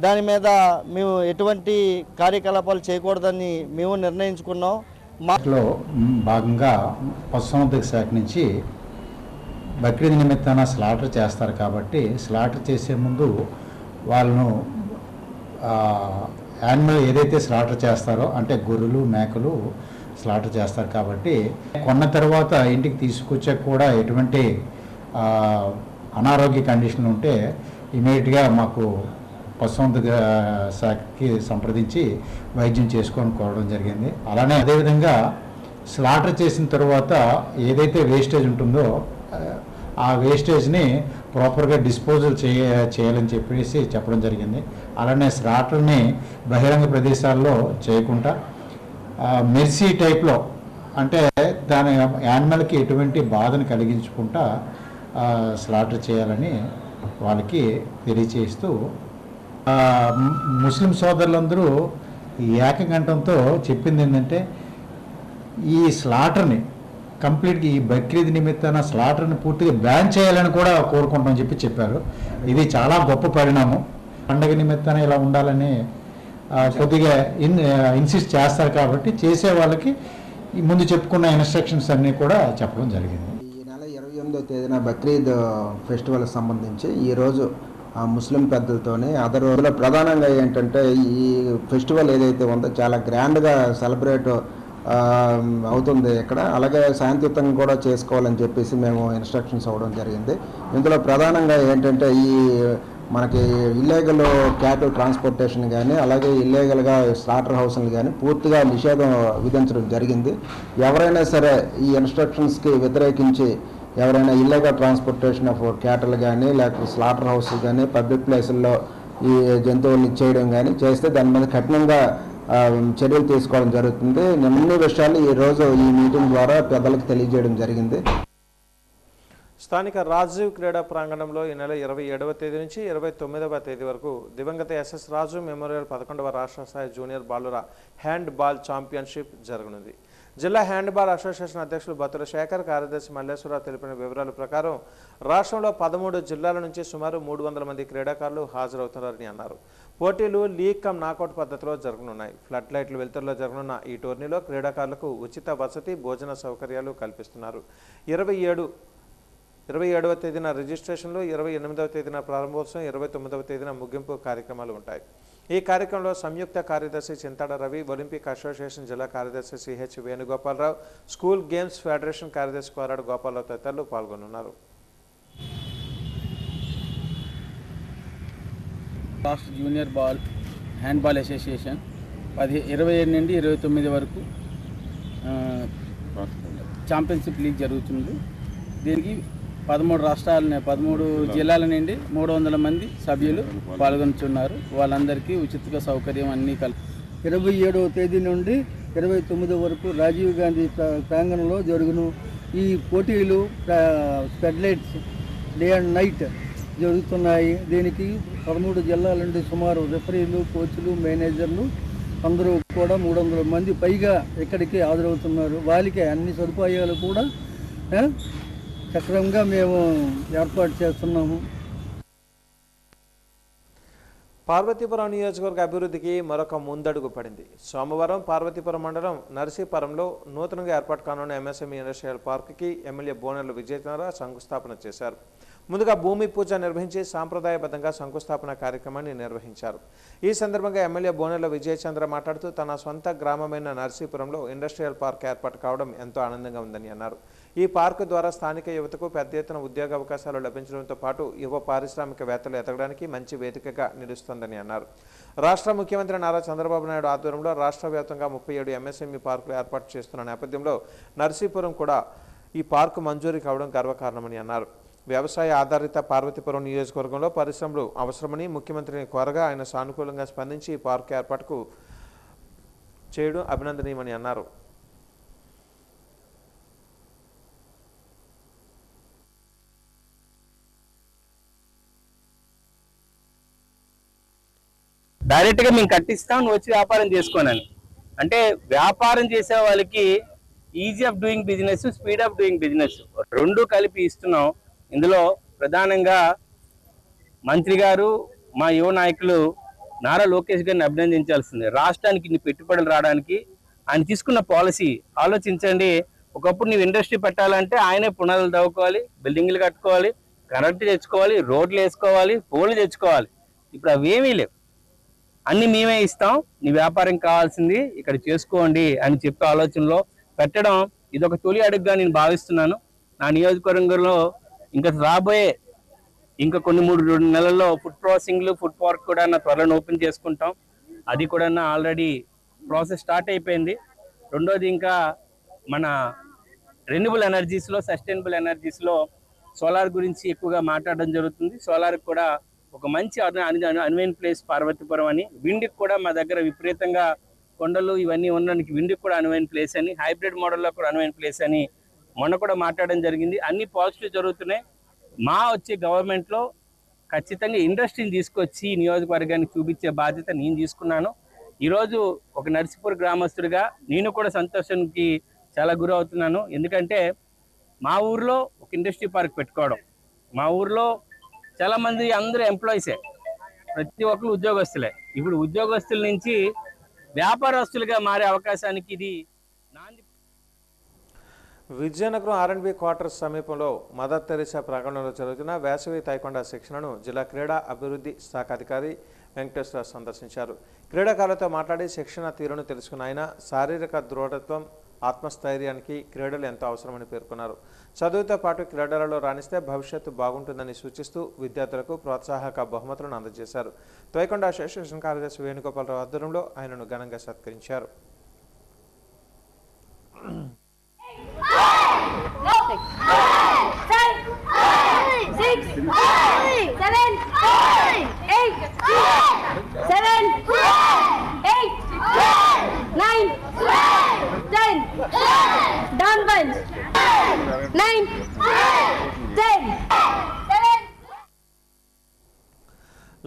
దాని మీద మేము ఎటువంటి కార్యకలాపాలు చేయకూడదని మేము నిర్ణయించుకున్నాం. మాలో భాగంగా పశుసంవర్ధక శాఖ నుంచి బక్రీద్ నిమిత్తాన స్లాటర్ చేస్తారు కాబట్టి స్లాటర్ చేసే ముందు వాళ్ళను యానిమల్ ఏదైతే స్లాటర్ చేస్తారో అంటే గొర్రెలు, మేకలు స్లాటర్ చేస్తారు కాబట్టి కొన్న తర్వాత ఇంటికి తీసుకొచ్చాక కూడా ఎటువంటి అనారోగ్య కండిషన్ ఉంటే ఇమీడియట్గా మాకు పశుసంవర్ధక శాఖకి సంప్రదించి వైద్యం చేసుకొని కోవడం జరిగింది. అలానే అదేవిధంగా స్లాటర్ చేసిన తర్వాత ఏదైతే వేస్టేజ్ ఉంటుందో ఆ వేస్టేజ్ని ప్రాపర్గా డిస్పోజల్ చేయాలని చెప్పేసి చెప్పడం జరిగింది. అలానే స్లాటర్ని బహిరంగ ప్రదేశాల్లో చేయకుండా మెర్సీ టైప్లో, అంటే దాని యానిమల్కి ఎటువంటి బాధను కలిగించకుండా స్లాటర్ చేయాలని వాళ్ళకి తెలియచేస్తూ ముస్లిం సోదరులందరూ ఏకగంఠంతో చెప్పింది ఏంటంటే ఈ స్లాటర్ని కంప్లీట్గా ఈ బక్రీద్ నిమిత్తాన స్లాటర్ని పూర్తిగా బ్యాన్ చేయాలని కూడా కోరుకుంటామని చెప్పారు. ఇది చాలా గొప్ప పరిణామం. పండగ నిమిత్తాన ఇలా ఉండాలని కొద్దిగా ఇన్సిస్ట్ చేస్తారు కాబట్టి చేసే వాళ్ళకి ముందు చెప్పుకున్న ఇన్స్ట్రక్షన్స్ అన్నీ కూడా చెప్పడం జరిగింది. ఈ నెల 28వ తేదీన బక్రీద్ ఫెస్టివల్ సంబంధించి ఈరోజు ముస్లిం పెద్దలతోనే అదర్ రోజులో ప్రధానంగా ఏంటంటే ఈ ఫెస్టివల్ ఏదైతే ఉందో చాలా గ్రాండ్గా సెలబ్రేట్ అవుతుంది ఇక్కడ. అలాగే శాంతియుతంగా కూడా చేసుకోవాలని చెప్పేసి మేము ఇన్స్ట్రక్షన్స్ అవ్వడం జరిగింది. ఇందులో ప్రధానంగా ఏంటంటే ఈ మనకి ఇల్లీగల్ క్యాటిల్ ట్రాన్స్పోర్టేషన్ కానీ అలాగే ఇల్లీగల్గా స్లాటర్ హౌస్లు కానీ పూర్తిగా నిషేధం విధించడం జరిగింది. ఎవరైనా సరే ఈ ఇన్స్ట్రక్షన్స్కి వ్యతిరేకించి ఎవరైనా ఇల్లీగల్ ట్రాన్స్పోర్టేషన్ ఆఫ్ క్యాటిల్ కానీ లేకపోతే స్లాటర్ హౌస్ కానీ పబ్లిక్ ప్లేసుల్లో ఈ జంతువులను ఇచ్చేయడం కానీ చేస్తే దాని మీద కఠినంగా చర్యలు తీసుకోవడం జరుగుతుంది. అన్ని విషయాలు ఈరోజు ఈ మీటింగ్ ద్వారా పెద్దలకు తెలియజేయడం జరిగింది. స్థానిక రాజీవ్ క్రీడా ప్రాంగణంలో ఈ నెల 27వ తేదీ నుంచి 29వ తేదీ వరకు దివంగత ఎస్ఎస్ రాజు మెమోరియల్ 11వ రాష్ట్ర స్థాయి జూనియర్ బాలుర హ్యాండ్ బాల్ ఛాంపియన్షిప్ జరగనుంది. జిల్లా హ్యాండ్బాల్ అసోసియేషన్ అధ్యక్షులు బతుల శేఖర్, కార్యదర్శి మల్లేశ్వరరావు తెలిపిన వివరాల ప్రకారం రాష్ట్రంలో 13 జిల్లాల నుంచి సుమారు 300 మంది క్రీడాకారులు హాజరవుతున్నారని అన్నారు. పోటీలు లీగ్ కమ్ నాకౌట్ పద్ధతిలో జరగనున్నాయి. ఫ్లడ్ లైట్లు వెలుతురులో జరగనున్న ఈ టోర్నీలో క్రీడాకారులకు ఉచిత వసతి, భోజన సౌకర్యాలు కల్పిస్తున్నారు. 27వ తేదీన రిజిస్ట్రేషన్లు, 28వ తేదీన ప్రారంభోత్సవం, 29వ తేదీన ముగింపు కార్యక్రమాలు ఉంటాయి. ఈ కార్యక్రమంలో సంయుక్త కార్యదర్శి చింతాడ రవి, ఒలింపిక్ అసోసియేషన్ జిల్లా కార్యదర్శి CH Venugopala Rao, school games federation కార్యదర్శి కోరాడు గోపాలరావు తదితరులు పాల్గొనున్నారు. రాష్ట్ర జూనియర్ హ్యాండ్బాల్ అసోసియేషన్ 27 నుండి 29 వరకు ఛాంపియన్షిప్ లీగ్ జరుగుతుంది. దీనికి 13 జిల్లాల నుండి 300 మంది సభ్యులు పాల్గొనుచున్నారు. వాళ్ళందరికీ ఉచిత సౌకర్యం అన్నీ 27వ తేదీ నుండి 29 వరకు రాజీవ్ గాంధీ ప్రాంగణంలో జరుగును. ఈ పోటీలు స్పెడ్లైట్స్ డే అండ్ నైట్ జరుగుతున్నాయి. దీనికి 13 జిల్లాల నుండి సుమారు రెఫరీలు, కోచ్లు, మేనేజర్లు అందరూ కూడా 300 మంది పైగా ఇక్కడికి హాజరవుతున్నారు. వాళ్ళకి అన్ని సదుపాయాలు కూడా సక్రమంగా మేము ఏర్పాటు చేస్తున్నాము. పార్వతీపురం నియోజకవర్గ అభివృద్ధికి మరొక ముందడుగు పడింది. సోమవారం పార్వతీపురం మండలం నర్సీపురంలో నూతనంగా ఏర్పాటు కానున్న ఎంఎస్ఎంఈ ఇండస్ట్రియల్ పార్క్కి ఎమ్మెల్యే బోనెల విజయచంద్ర శంకుస్థాపన చేశారు. ముందుగా భూమి పూజ నిర్వహించి సాంప్రదాయబద్ధంగా శంకుస్థాపన కార్యక్రమాన్ని నిర్వహించారు. ఈ సందర్భంగా ఎమ్మెల్యే బోనెల విజయచంద్ర మాట్లాడుతూ తన సొంత గ్రామమైన నర్సీపురంలో ఇండస్ట్రియల్ పార్క్ ఏర్పాటు కావడం ఎంతో ఆనందంగా ఉందని అన్నారు. ఈ పార్కు ద్వారా స్థానిక యువతకు పెద్ద ఎత్తున ఉద్యోగ అవకాశాలు లభించడంతో పాటు యువ పారిశ్రామికవేత్తలు ఎదగడానికి మంచి వేదికగా నిలుస్తోందని అన్నారు. రాష్ట్ర ముఖ్యమంత్రి నారా చంద్రబాబు నాయుడు ఆధ్వర్యంలో రాష్ట్ర వ్యాప్తంగా 37 ఎంఎస్ఎంఈ పార్కులు ఏర్పాటు చేస్తున్న నేపథ్యంలో నర్సీపురం కూడా ఈ పార్కు మంజూరు కావడం గర్వకారణమని అన్నారు. వ్యవసాయ ఆధారిత పార్వతీపురం నియోజకవర్గంలో పరిశ్రమలు అవసరమని ముఖ్యమంత్రిని కోరగా ఆయన సానుకూలంగా స్పందించి ఈ పార్కు ఏర్పాటుకు చేయడం అభినందనీయమని అన్నారు. డైరెక్ట్గా మేము కట్టిస్తాం, నువ్వు వచ్చి వ్యాపారం చేసుకోనని. అంటే వ్యాపారం చేసే వాళ్ళకి easy of doing business, speed of doing business రెండు కలిపి ఇస్తున్నాం. ఇందులో ప్రధానంగా మంత్రి గారు, మా యువ నాయకులు నారా లోకేష్ గారిని అభినందించాల్సింది. రాష్ట్రానికి ఇన్ని పెట్టుబడులు రావడానికి ఆయన తీసుకున్న పాలసీ ఆలోచించండి. ఒకప్పుడు నువ్వు ఇండస్ట్రీ పెట్టాలంటే ఆయనే పునాదులు తవ్వుకోవాలి, బిల్డింగ్లు కట్టుకోవాలి, కరెంటు తెచ్చుకోవాలి, రోడ్లు వేసుకోవాలి, పోలు తెచ్చుకోవాలి. ఇప్పుడు అవేమీ లేవు, అన్ని మేమే ఇస్తాం, నీ వ్యాపారం కావాల్సింది ఇక్కడ చేసుకోండి అని చెప్పే ఆలోచనలో పెట్టడం ఇదొక తొలి అడుగుగా నేను భావిస్తున్నాను. నా నియోజకవర్గంలో ఇంకా రాబోయే ఇంకా కొన్ని 3 నెలల్లో ఫుడ్ ప్రాసెసింగ్లు ఫుడ్ పార్క్ కూడా త్వరలో ఓపెన్ చేసుకుంటాం. అది కూడా ఆల్రెడీ ప్రాసెస్ స్టార్ట్ అయిపోయింది. రెండోది ఇంకా మన రెన్యూబుల్ ఎనర్జీస్లో సస్టైనబుల్ ఎనర్జీస్లో సోలార్ గురించి ఎక్కువగా మాట్లాడడం జరుగుతుంది. సోలార్ కూడా ఒక మంచి అనువైన ప్లేస్ పార్వతీపురం అని, విండ్కి కూడా మా దగ్గర విపరీతంగా కొండలు ఇవన్నీ ఉండడానికి విండ్కి కూడా అనువైన ప్లేస్ అని, హైబ్రిడ్ మోడల్లో కూడా అనువైన ప్లేస్ అని మొన్న కూడా మాట్లాడడం జరిగింది. అన్ని పాజిటివ్ జరుగుతున్నాయి. మా వచ్చే గవర్నమెంట్లో ఖచ్చితంగా ఇండస్ట్రీని తీసుకొచ్చి నియోజకవర్గానికి చూపించే బాధ్యత నేను తీసుకున్నాను. ఈరోజు ఒక నర్సీపూర్ గ్రామస్తుడిగా నేను కూడా సంతోషానికి చాలా గురవుతున్నాను. ఎందుకంటే మా ఊర్లో ఒక ఇండస్ట్రీ పార్క్ పెట్టుకోవడం, మా ఊర్లో చాలామంది అందరూ ఎంప్లాయీసే, ప్రతి ఒక్కరు ఉద్యోగస్తులే. ఇప్పుడు ఉద్యోగస్తుల నుంచి వ్యాపారస్తులుగా మారే అవకాశానికి ఇది నాంది. విజయనగరం R&B క్వార్టర్స్ సమీపంలో మదర్ తెరీసా ప్రాంగణంలో జరుగుతున్న వేసవి తైకొండ శిక్షణను జిల్లా క్రీడా అభివృద్ధి శాఖ అధికారి వెంకటేశ్వర సందర్శించారు. క్రీడాకారులతో మాట్లాడి శిక్షణ తీరును తెలుసుకున్న ఆయన శారీరక దృఢత్వం, ఆత్మస్థైర్యానికి క్రీడలు ఎంతో అవసరమని పేర్కొన్నారు. చదువుతో పాటు క్రీడలలో రాణిస్తే భవిష్యత్తు బాగుంటుందని సూచిస్తూ విద్యార్థులకు ప్రోత్సాహక బహుమతులను అందజేశారు. తైకొండ అసోసియేషన్ కార్యదర్శి వేణుగోపాలరావు ఆధ్వర్యంలో ఆయనను ఘనంగా సత్కరించారు.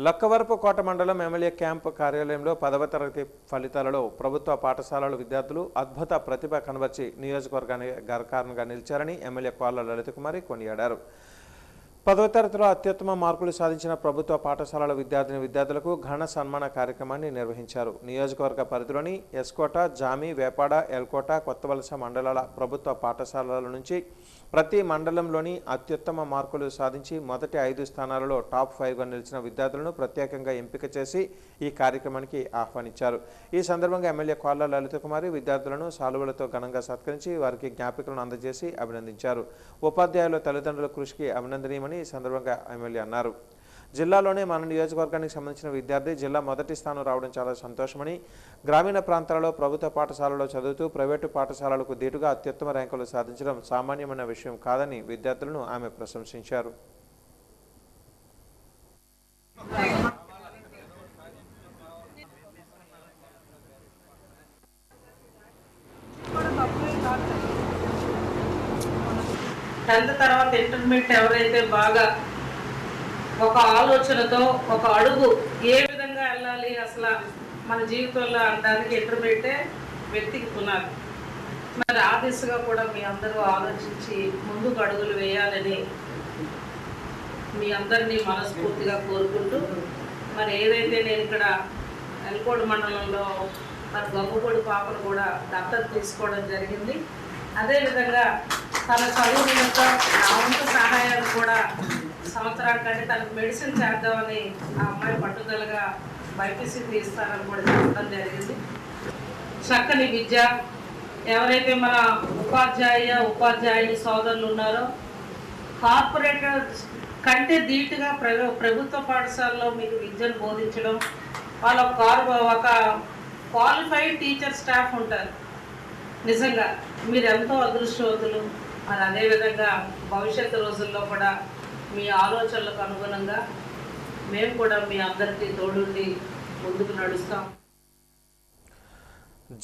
లక్కవరపు కోట మండలం ఎమ్మెల్యే క్యాంపు కార్యాలయంలో 10వ తరగతి ఫలితాలలో ప్రభుత్వ పాఠశాలల విద్యార్థులు అద్భుత ప్రతిభ కనబర్చి నియోజకవర్గానికి గర్వకారణంగా నిలిచారని ఎమ్మెల్యే కోళ్ల లలితకుమారి కొనియాడారు. 10వ తరగతిలో అత్యుత్తమ మార్కులు సాధించిన ప్రభుత్వ పాఠశాలల విద్యార్థులకు ఘన సన్మాన కార్యక్రమాన్ని నిర్వహించారు. నియోజకవర్గ పరిధిలోని ఎస్కోట, జామి, వేపాడ, ఎల్కోట, కొత్తవలస మండలాల ప్రభుత్వ పాఠశాలల నుంచి ప్రతి మండలంలోని అత్యుత్తమ మార్కులు సాధించి మొదటి 5 స్థానాలలో టాప్ 5గా నిలిచిన విద్యార్థులను ప్రత్యేకంగా ఎంపిక చేసి ఈ కార్యక్రమానికి ఆహ్వానించారు. ఈ సందర్భంగా ఎమ్మెల్యే కోళ్ల లలితకుమారి విద్యార్థులను సాలువలతో ఘనంగా సత్కరించి వారికి జ్ఞాపికలను అందజేసి అభినందించారు. ఉపాధ్యాయుల తల్లిదండ్రుల కృషికి అభినందనీయమని ఈ సందర్భంగా ఎమ్మెల్యే అన్నారు. జిల్లాలోనే మన నియోజకవర్గానికి సంబంధించిన విద్యార్థి జిల్లా మొదటి స్థానం రావడం చాలా సంతోషమని, గ్రామీణ ప్రాంతాలలో ప్రభుత్వ పాఠశాలలో చదువుతూ ప్రైవేటు పాఠశాలలకు దీటుగా అత్యుత్తమ ర్యాంకులు సాధించడం సామాన్యమైన విషయం కాదని విద్యార్థులను ఆమె ప్రశంసించారు. టెన్త్ తర్వాత ఇంటర్మీడియట్ ఎవరైతే బాగా ఒక ఆలోచనతో ఒక అడుగు ఏ విధంగా వెళ్ళాలి అసలు మన జీవితంలో అనడానికి ఇంటర్మీడియటే వ్యక్తికి పునాది. మరి ఆ దిశగా కూడా మీ అందరూ ఆలోచించి ముందుకు అడుగులు వేయాలని మీ అందరినీ మనస్ఫూర్తిగా కోరుకుంటూ, మరి ఏదైతే నేను ఇక్కడ ఎల్కోడు మండలంలో మరి గంగుపూడి పాపను కూడా దత్తత తీసుకోవడం జరిగింది. అదేవిధంగా తన చదువు నిమిత్తం నా వంతు సహాయాన్ని కూడా సంవత్సరానికంటే తనకు మెడిసిన్ చేద్దామని ఆ అమ్మాయి పట్టుదలగా బైపీసీ తీస్తానని కూడా చెప్పడం జరిగింది. చక్కని విద్య, ఎవరైతే మన ఉపాధ్యాయుని సోదరులు ఉన్నారో కార్పొరేట్ కంటే ధీటుగా ప్రభుత్వ పాఠశాలలో మీకు విద్యను బోధించడం, వాళ్ళ ఒక క్వాలిఫైడ్ టీచర్ స్టాఫ్ ఉంటారు. నిజంగా మీరు ఎంతో అదృష్టవంతులు. మరి అదేవిధంగా భవిష్యత్తు రోజుల్లో కూడా మీ ఆలోచనలకు అనుగుణంగా మేము కూడా మీ అందరికీ తోడుండి ముందుకు నడుస్తాం.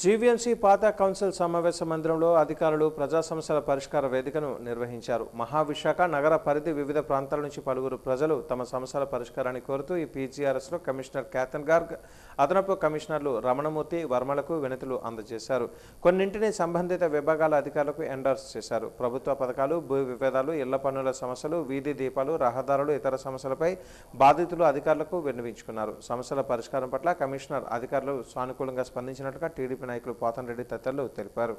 జీవీఎంసీ పాత కౌన్సిల్ సమావేశ మందిరంలో అధికారులు ప్రజా సమస్యల పరిష్కార వేదికను నిర్వహించారు. మహావిశాఖ నగర పరిధి వివిధ ప్రాంతాల నుంచి పలువురు ప్రజలు తమ సమస్యల పరిష్కారాన్ని కోరుతూ ఈ పీజీఆర్ఎస్లో కమిషనర్ క్యాథన్ గార్గ్, అదనపు కమిషనర్లు రమణమూర్తి, వర్మలకు వినతులు అందజేశారు. కొన్నింటిని సంబంధిత విభాగాల అధికారులకు ఎండార్స్ చేశారు. ప్రభుత్వ పథకాలు, భూ విభేదాలు, ఇళ్ల పన్నుల సమస్యలు, వీధి దీపాలు, రహదారులు, ఇతర సమస్యలపై బాధితులు అధికారులకు విన్నవించుకున్నారు. సమస్యల పరిష్కారం పట్ల కమిషనర్ అధికారులు సానుకూలంగా స్పందించినట్టుగా టీడీపీ నాయకులు పోతన్ రెడ్డి తదితరులు తెలిపారు.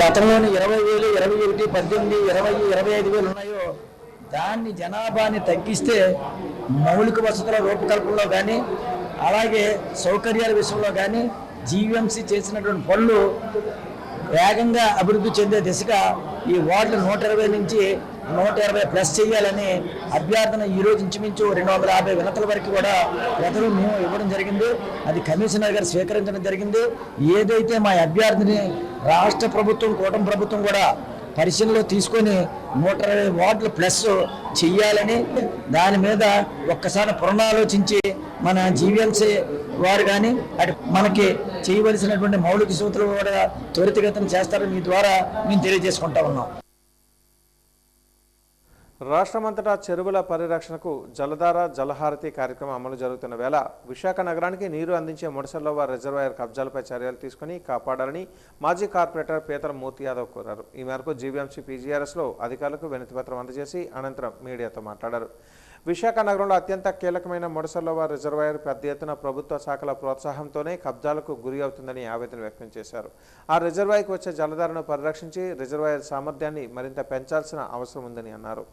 గతంలోని 20,000, 21, 18, 20, 25,000 ఉన్నాయో దాన్ని జనాభాని తగ్గిస్తే మౌలిక వసతుల రూపకల్పనలో కానీ అలాగే సౌకర్యాల విషయంలో కానీ జీవీఎంసీ చేసినటువంటి పనులు వేగంగా అభివృద్ధి చెందే దిశగా ఈ వార్డులు 120 నుంచి 120 ప్లస్ చేయాలని అభ్యర్థన ఈరోజు ఇంచుమించు 250 వినతుల వరకు కూడా ప్రజలు మేము ఇవ్వడం జరిగింది. అది కమిషనర్ గారు స్వీకరించడం జరిగింది. ఏదైతే మా అభ్యర్థిని రాష్ట్ర ప్రభుత్వం కూటమి ప్రభుత్వం కూడా పరిశీలనలో తీసుకొని 120 వార్డులు ప్లస్ చెయ్యాలని దాని మీద ఒక్కసారి పునరాలోచించి మన జీవీఎంసీ వారు కానీ అటు మనకి చేయవలసినటువంటి మౌలిక సూత్రాలు కూడా త్వరితగతిన చేస్తారని మీ ద్వారా మేము తెలియజేసుకుంటా ఉన్నాం. రాష్ట్రమంతటా చెరువుల పరిరక్షణకు జలధార జలహారతి కార్యక్రమం అమలు జరుగుతున్న వేళ విశాఖ నగరానికి నీరు అందించే ముడసర్లోవ రిజర్వాయర్ కబ్జాలపై చర్యలు తీసుకుని కాపాడాలని మాజీ కార్పొరేటర్ పీతల మూర్తి యాదవ్ కోరారు. ఈ మేరకు జీవీఎంసీ పీజీఆర్ఎస్లో అధికారులకు వినతిపత్రం అందజేసి అనంతరం మీడియాతో మాట్లాడారు. విశాఖ నగరంలో అత్యంత కీలకమైన ముడసర్లోవ రిజర్వాయర్ పెద్ద ఎత్తున ప్రభుత్వ శాఖల ప్రోత్సాహంతోనే కబ్జాలకు గురి అవుతుందని ఆవేదన వ్యక్తం చేశారు. ఆ రిజర్వాయర్కు వచ్చే జలధారను పరిరక్షించి రిజర్వాయర్ సామర్థ్యాన్ని మరింత పెంచాల్సిన అవసరం ఉందని అన్నారు.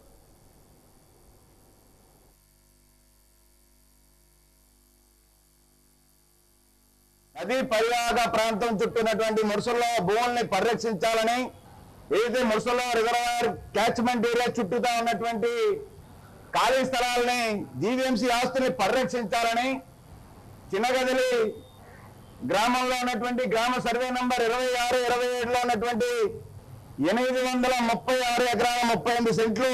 నదీ పరివాహక ప్రాంతం చుట్టూనటువంటి ముడసల్లో భూముల్ని పరిరక్షించాలని, ఏదైతే ముడసల్లో రిజర్వాయర్ క్యాచ్మెంట్ ఏరియా చుట్టూతా ఉన్నటువంటి ఖాళీ స్థలాలని జీవీఎంసీ ఆస్తుని పరిరక్షించాలని చిన్నగదిలి గ్రామంలో ఉన్నటువంటి గ్రామ సర్వే నంబర్ 26, 27లో ఉన్నటువంటి 836 ఎకరాల 38 సెంట్లు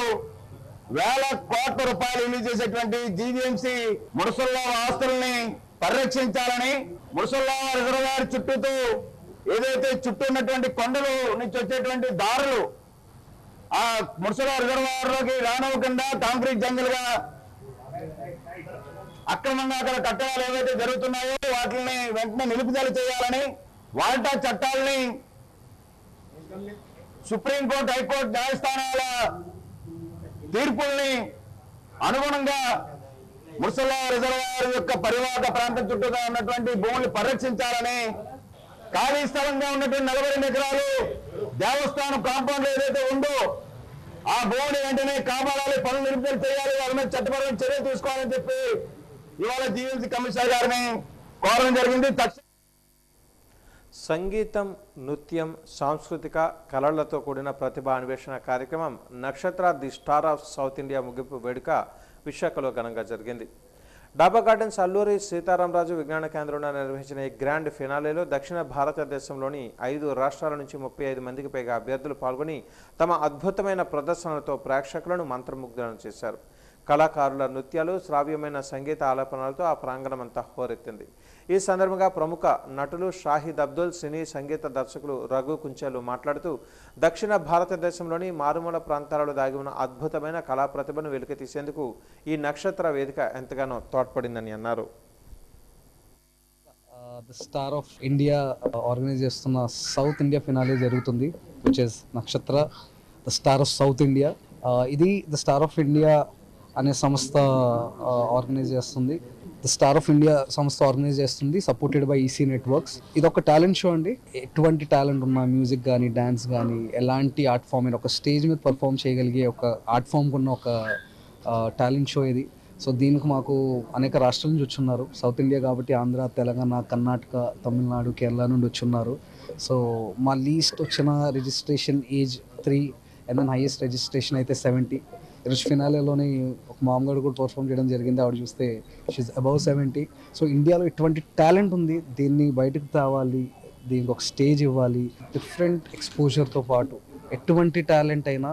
వేల కోట్ల రూపాయలు విలువ చేసేటువంటి జీవీఎంసీ ముడసల్లో ఆస్తుల్ని పరిరక్షించాలని, ముడసల్లో రిజర్వాయర్ చుట్టూతో ఏదైతే చుట్టూ ఉన్నటువంటి కొండలు నుంచి వచ్చేటువంటి దారులు ఆ ముడసల్లో రిజర్వాయర్ లోకి రానివ్వకుండా కాంక్రీట్ జంగల్ గా అక్రమంగా అక్కడ కట్టడాలు ఏవైతే జరుగుతున్నాయో వాటిని వెంటనే నిలుపుదల చేయాలని, వాటా చట్టాలని సుప్రీంకోర్టు హైకోర్టు న్యాయస్థానాల తీర్పుల్ని అనుగుణంగా ముడసల్లో రిజర్వాయర్ యొక్క పరివాహక ప్రాంతం చుట్టూగా ఉన్నటువంటి భూములు పరిరక్షించాలని, ఖాళీ స్థలంగా ఉన్నటువంటి 42 ఎకరాలు దేవస్థానం కాంపౌండ్ ఏదైతే ఉందో ఆ భూమిని వెంటనే కాపాడాలి, పనులు నిలుపుదల చేయాలి, వాళ్ళ మీద చట్టపరమైన చర్యలు తీసుకోవాలని చెప్పి ఇవాళ జీవీఎంసీ కమిషనర్ గారిని కోరడం జరిగింది. సంగీతం, నృత్యం, సాంస్కృతిక కళలతో కూడిన ప్రతిభా అన్వేషణ కార్యక్రమం నక్షత్ర the star of south India ముగింపు వేడుక విశాఖలో ఘనంగా జరిగింది. డాబా గార్డెన్స్ అల్లూరి సీతారామరాజు విజ్ఞాన కేంద్రంలో నిర్వహించిన ఈ గ్రాండ్ ఫినాలేలో దక్షిణ భారతదేశంలోని 5 రాష్ట్రాల నుంచి 35 మందికి పైగా అభ్యర్థులు పాల్గొని తమ అద్భుతమైన ప్రదర్శనలతో ప్రేక్షకులను మంత్రముగ్ధులను చేశారు. కళాకారుల నృత్యాలు, శ్రావ్యమైన సంగీత ఆలాపనలతో ఆ ప్రాంగణమంతా హోరెత్తింది. ఈ సందర్భంగా ప్రముఖ నటులు షాహిద్ అబ్దుల్, సినీ సంగీత దర్శకులు రఘు కుంచెలు మాట్లాడుతూ దక్షిణ భారతదేశంలోని మారుమూల ప్రాంతాలలో దాగి ఉన్న అద్భుతమైన కళా ప్రతిభను వెలికితీసేందుకు ఈ నక్షత్ర వేదిక ఎంతగానో తోడ్పడిందని అన్నారు. The star of India organise చేస్తున్న సౌత్ ఇండియా ఫినాలే జరుగుతుంది, విచ్ ఇస్ నక్షత్ర the star of south India. ఇది ద స్టార్ ఆఫ్ ఇండియా అనే సంస్థ ఆర్గనైజ్ చేస్తుంది. ద స్టార్ ఆఫ్ ఇండియా సంస్థ ఆర్గనైజ్ చేస్తుంది, సపోర్టెడ్ బై ఈసీ నెట్వర్క్స్. ఇది ఒక టాలెంట్ షో అండి. ఎటువంటి టాలెంట్ ఉన్న మ్యూజిక్ కానీ, డ్యాన్స్ కానీ, ఎలాంటి ఆర్ట్ ఫామ్ అయినా ఒక స్టేజ్ మీద పర్ఫామ్ చేయగలిగే ఒక ఆర్ట్ ఫామ్కి ఉన్న ఒక టాలెంట్ షో ఇది. సో దీనికి మాకు అనేక రాష్ట్రాల నుంచి వచ్చున్నారు. సౌత్ ఇండియా కాబట్టి ఆంధ్ర, తెలంగాణ, కర్ణాటక, తమిళనాడు, కేరళ నుండి వచ్చున్నారు. సో మా లీస్ట్ వచ్చిన registration age 3 and then highest registration అయితే 70. ఈరోజు ఫినాలేలోని ఒక మామగాడు కూడా పర్ఫామ్ చేయడం జరిగింది. ఆవిడ చూస్తే షీఈ్ అబౌవ్ 70. సో ఇండియాలో ఇటువంటి టాలెంట్ ఉంది, దీన్ని బయటకు తేవాలి, దీనికి ఒక స్టేజ్ ఇవ్వాలి. డిఫరెంట్ ఎక్స్పోజర్తో పాటు ఎటువంటి టాలెంట్ అయినా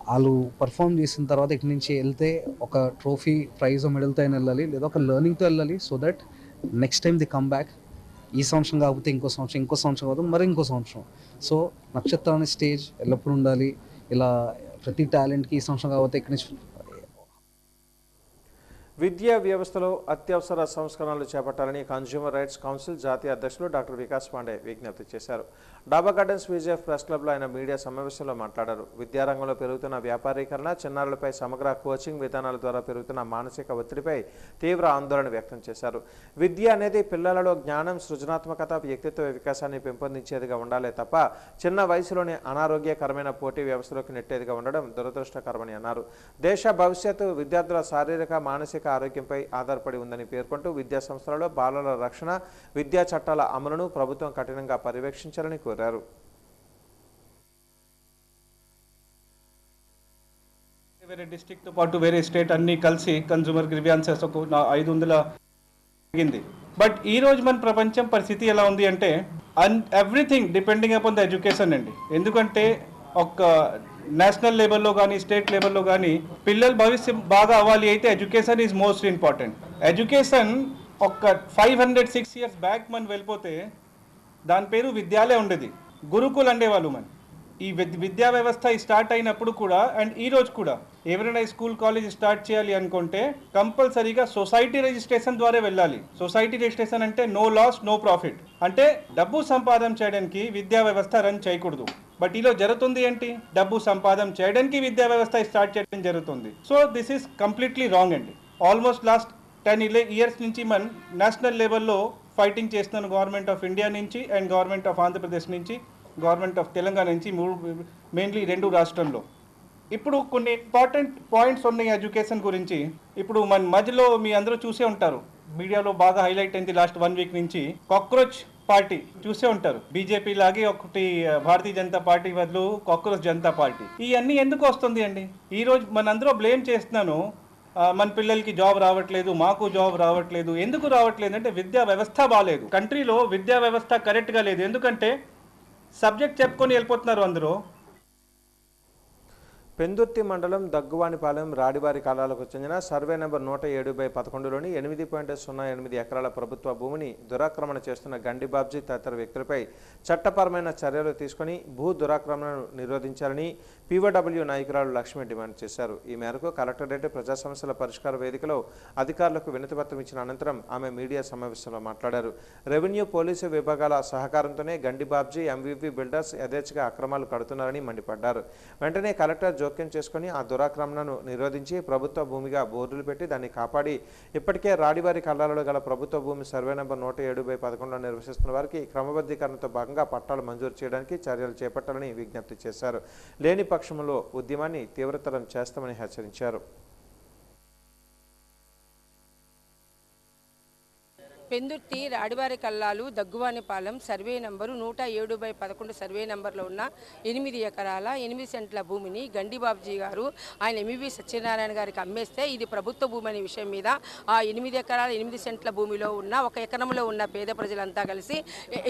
వాళ్ళు పర్ఫామ్ చేసిన తర్వాత ఇక్కడి నుంచి వెళ్తే ఒక ట్రోఫీ, ప్రైజ్, మెడల్తో అయినా వెళ్ళాలి, లేదా ఒక లెర్నింగ్తో వెళ్ళాలి. So that next time the come back. ఈ సంవత్సరం కాకపోతే ఇంకో సంవత్సరం కాకపోతే మరి ఇంకో సంవత్సరం. సో నక్షత్ర అనే స్టేజ్ ఎల్లప్పుడూ ఉండాలి. ఇలా ప్రతి టాలెంట్కి ఈ సంవత్సరం కాకపోతే ఇక్కడి నుంచి. విద్యా వ్యవస్థలో అత్యవసర సంస్కరణలు చేపట్టాలని కన్స్యూమర్ రైట్స్ కౌన్సిల్ జాతీయ అధ్యక్షులు డాక్టర్ వికాస్ పాండే విజ్ఞప్తి చేశారు. డాబా గార్డెన్స్ విజయఫ్ ప్రెస్ క్లబ్లో ఆయన మీడియా సమావేశంలో మాట్లాడారు. విద్యారంగంలో పెరుగుతున్న వ్యాపారీకరణ, చిన్నారులపై సమగ్ర కోచింగ్ విధానాల ద్వారా పెరుగుతున్న మానసిక ఒత్తిడిపై తీవ్ర ఆందోళన వ్యక్తం చేశారు. విద్య అనేది పిల్లలలో జ్ఞానం, సృజనాత్మకత, వ్యక్తిత్వ వికాసాన్ని పెంపొందించేదిగా ఉండాలే తప్ప చిన్న వయసులోనే అనారోగ్యకరమైన పోటీ వ్యవస్థలోకి నెట్టేదిగా ఉండడం దురదృష్టకరమని అన్నారు. దేశ భవిష్యత్తు విద్యార్థుల శారీరక, మానసిక ఆరోగ్యంపై ఆధారపడి ఉందని పేర్కొంటూ విద్యా సంస్థలలో బాలల రక్షణ, విద్యా చట్టాల అమలును ప్రభుత్వం కఠినంగా పర్యవేక్షించాలని కోరారు. వేరే డిస్ట్రిక్ట్తో పాటు వేరే స్టేట్ అన్నీ కలిసి కన్జ్యూమర్ గ్రీవియన్సెస్ ఒక 500 జరిగింది. బట్ ఈ రోజు మన ప్రపంచం పరిస్థితి ఎలా ఉంది అంటే everything depending upon the education అండి. ఎందుకంటే ఒక నేషనల్ లెవెల్లో కానీ స్టేట్ లెవెల్లో కానీ పిల్లల భవిష్యం బాగా అవ్వాలి అయితే education is most important. Education ఒక 506 years బ్యాక్ మనం వెళ్ళిపోతే దాని పేరు విద్యాలయం ఉండేది, గురుకులు అండేవాళ్ళు. మన ఈ విద్యా వ్యవస్థ స్టార్ట్ అయినప్పుడు కూడా అండ్ ఈ రోజు కూడా ఎవరైనా స్కూల్ కాలేజ్ స్టార్ట్ చేయాలి అనుకుంటే కంపల్సరీగా సొసైటీ రిజిస్ట్రేషన్ ద్వారా వెళ్ళాలి. సొసైటీ రిజిస్ట్రేషన్ అంటే నో లాస్ నో ప్రాఫిట్, అంటే డబ్బు సంపాదన చేయడానికి విద్యా వ్యవస్థ రన్ చేయకూడదు. బట్ ఈలో జరుగుతుంది ఏంటి, డబ్బు సంపాదన చేయడానికి విద్యా వ్యవస్థ స్టార్ట్ చేయడం జరుగుతుంది. So this is completely wrong అండి. ఆల్మోస్ట్ లాస్ట్ 10 years నుంచి మనం నేషనల్ లెవెల్లో ఫైటింగ్ చేస్తున్నాను. గవర్నమెంట్ ఆఫ్ ఇండియా నుంచి అండ్ గవర్నమెంట్ ఆఫ్ ఆంధ్రప్రదేశ్ నుంచి, గవర్నమెంట్ ఆఫ్ తెలంగాణ నుంచి, మెయిన్లీ 2 రాష్ట్రంలో. ఇప్పుడు కొన్ని ఇంపార్టెంట్ పాయింట్స్ ఉన్నాయి ఎడ్యుకేషన్ గురించి. ఇప్పుడు మన మధ్యలో మీ అందరూ చూసే ఉంటారు, మీడియాలో బాగా హైలైట్ అయింది లాస్ట్ 1 week నుంచి, కాక్రోచ్ పార్టీ చూసే ఉంటారు. బీజేపీ లాగే ఒకటి భారతీయ జనతా పార్టీ బదులు కాక్రోచ్ జనతా పార్టీ. ఇవన్నీ ఎందుకు వస్తుంది అండి? ఈరోజు మనందరూ బ్లేమ్ చేస్తున్నాను, మన పిల్లలకి జాబ్ రావట్లేదు, మాకు జాబ్ రావట్లేదు. ఎందుకు రావట్లేదు అంటే విద్యా వ్యవస్థ బాగాలేదు. కంట్రీలో విద్యా వ్యవస్థ కరెక్ట్గా లేదు. ఎందుకంటే సబ్జెక్ట్ చెప్పుకొని వెళ్ళిపోతున్నారు అందరూ. పెందుర్తి మండలం దగ్గువానిపాలెం రాడివారి కాలాలకు చెందిన సర్వే నెంబర్ 107/11లోని 8.08 ఎకరాల ప్రభుత్వ భూమిని దురాక్రమణ చేస్తున్న గండిబాబ్జీ తదితర వ్యక్తులపై చట్టపరమైన చర్యలు తీసుకుని భూ దురాక్రమణను నిరోధించాలని పీఓడబ్ల్యూ నాయకురాలు లక్ష్మి డిమాండ్ చేశారు. ఈ మేరకు కలెక్టరేట్ ప్రజా సమస్యల పరిష్కార వేదికలో అధికారులకు వినతిపత్రం ఇచ్చిన అనంతరం ఆమె మీడియా సమావేశంలో మాట్లాడారు. రెవెన్యూ పోలీసు విభాగాల సహకారంతోనే గండిబాబ్జీ ఎంవీవీ బిల్డర్స్ యథేచ్ఛగా అక్రమాలు కడుతున్నారని మండిపడ్డారు. వెంటనే కలెక్టర్ జోక్యం చేసుకుని ఆ దురాక్రమణను నిరోధించి ప్రభుత్వ భూమిగా బోర్డులు పెట్టి దాన్ని కాపాడి ఇప్పటికే రాడివారి కల్లాలలో గల ప్రభుత్వ భూమి సర్వే నెంబర్ 107/11లో నిర్వహిస్తున్న వారికి క్రమబద్ధీకరణతో భాగంగా పట్టాలు మంజూరు చేయడానికి చర్యలు చేపట్టాలని విజ్ఞప్తి చేశారు. లేని పక్షంలో ఉద్యమాన్ని తీవ్రతరం చేస్తామని హెచ్చరించారు. Pendurthi రాడివారి కల్లాలు Dagguvanipalem survey number 107/11 survey నంబర్లో ఉన్న 8 ఎకరాల 8 సెంట్ల భూమిని గండిబాబ్జీ గారు ఆయన ఎంవీవీ సత్యనారాయణ గారికి అమ్మేస్తే ఇది ప్రభుత్వ భూమి అనే విషయం మీద ఆ 8 ఎకరాల 8 సెంట్ల భూమిలో ఉన్న 1 ఎకరంలో ఉన్న పేద ప్రజలంతా కలిసి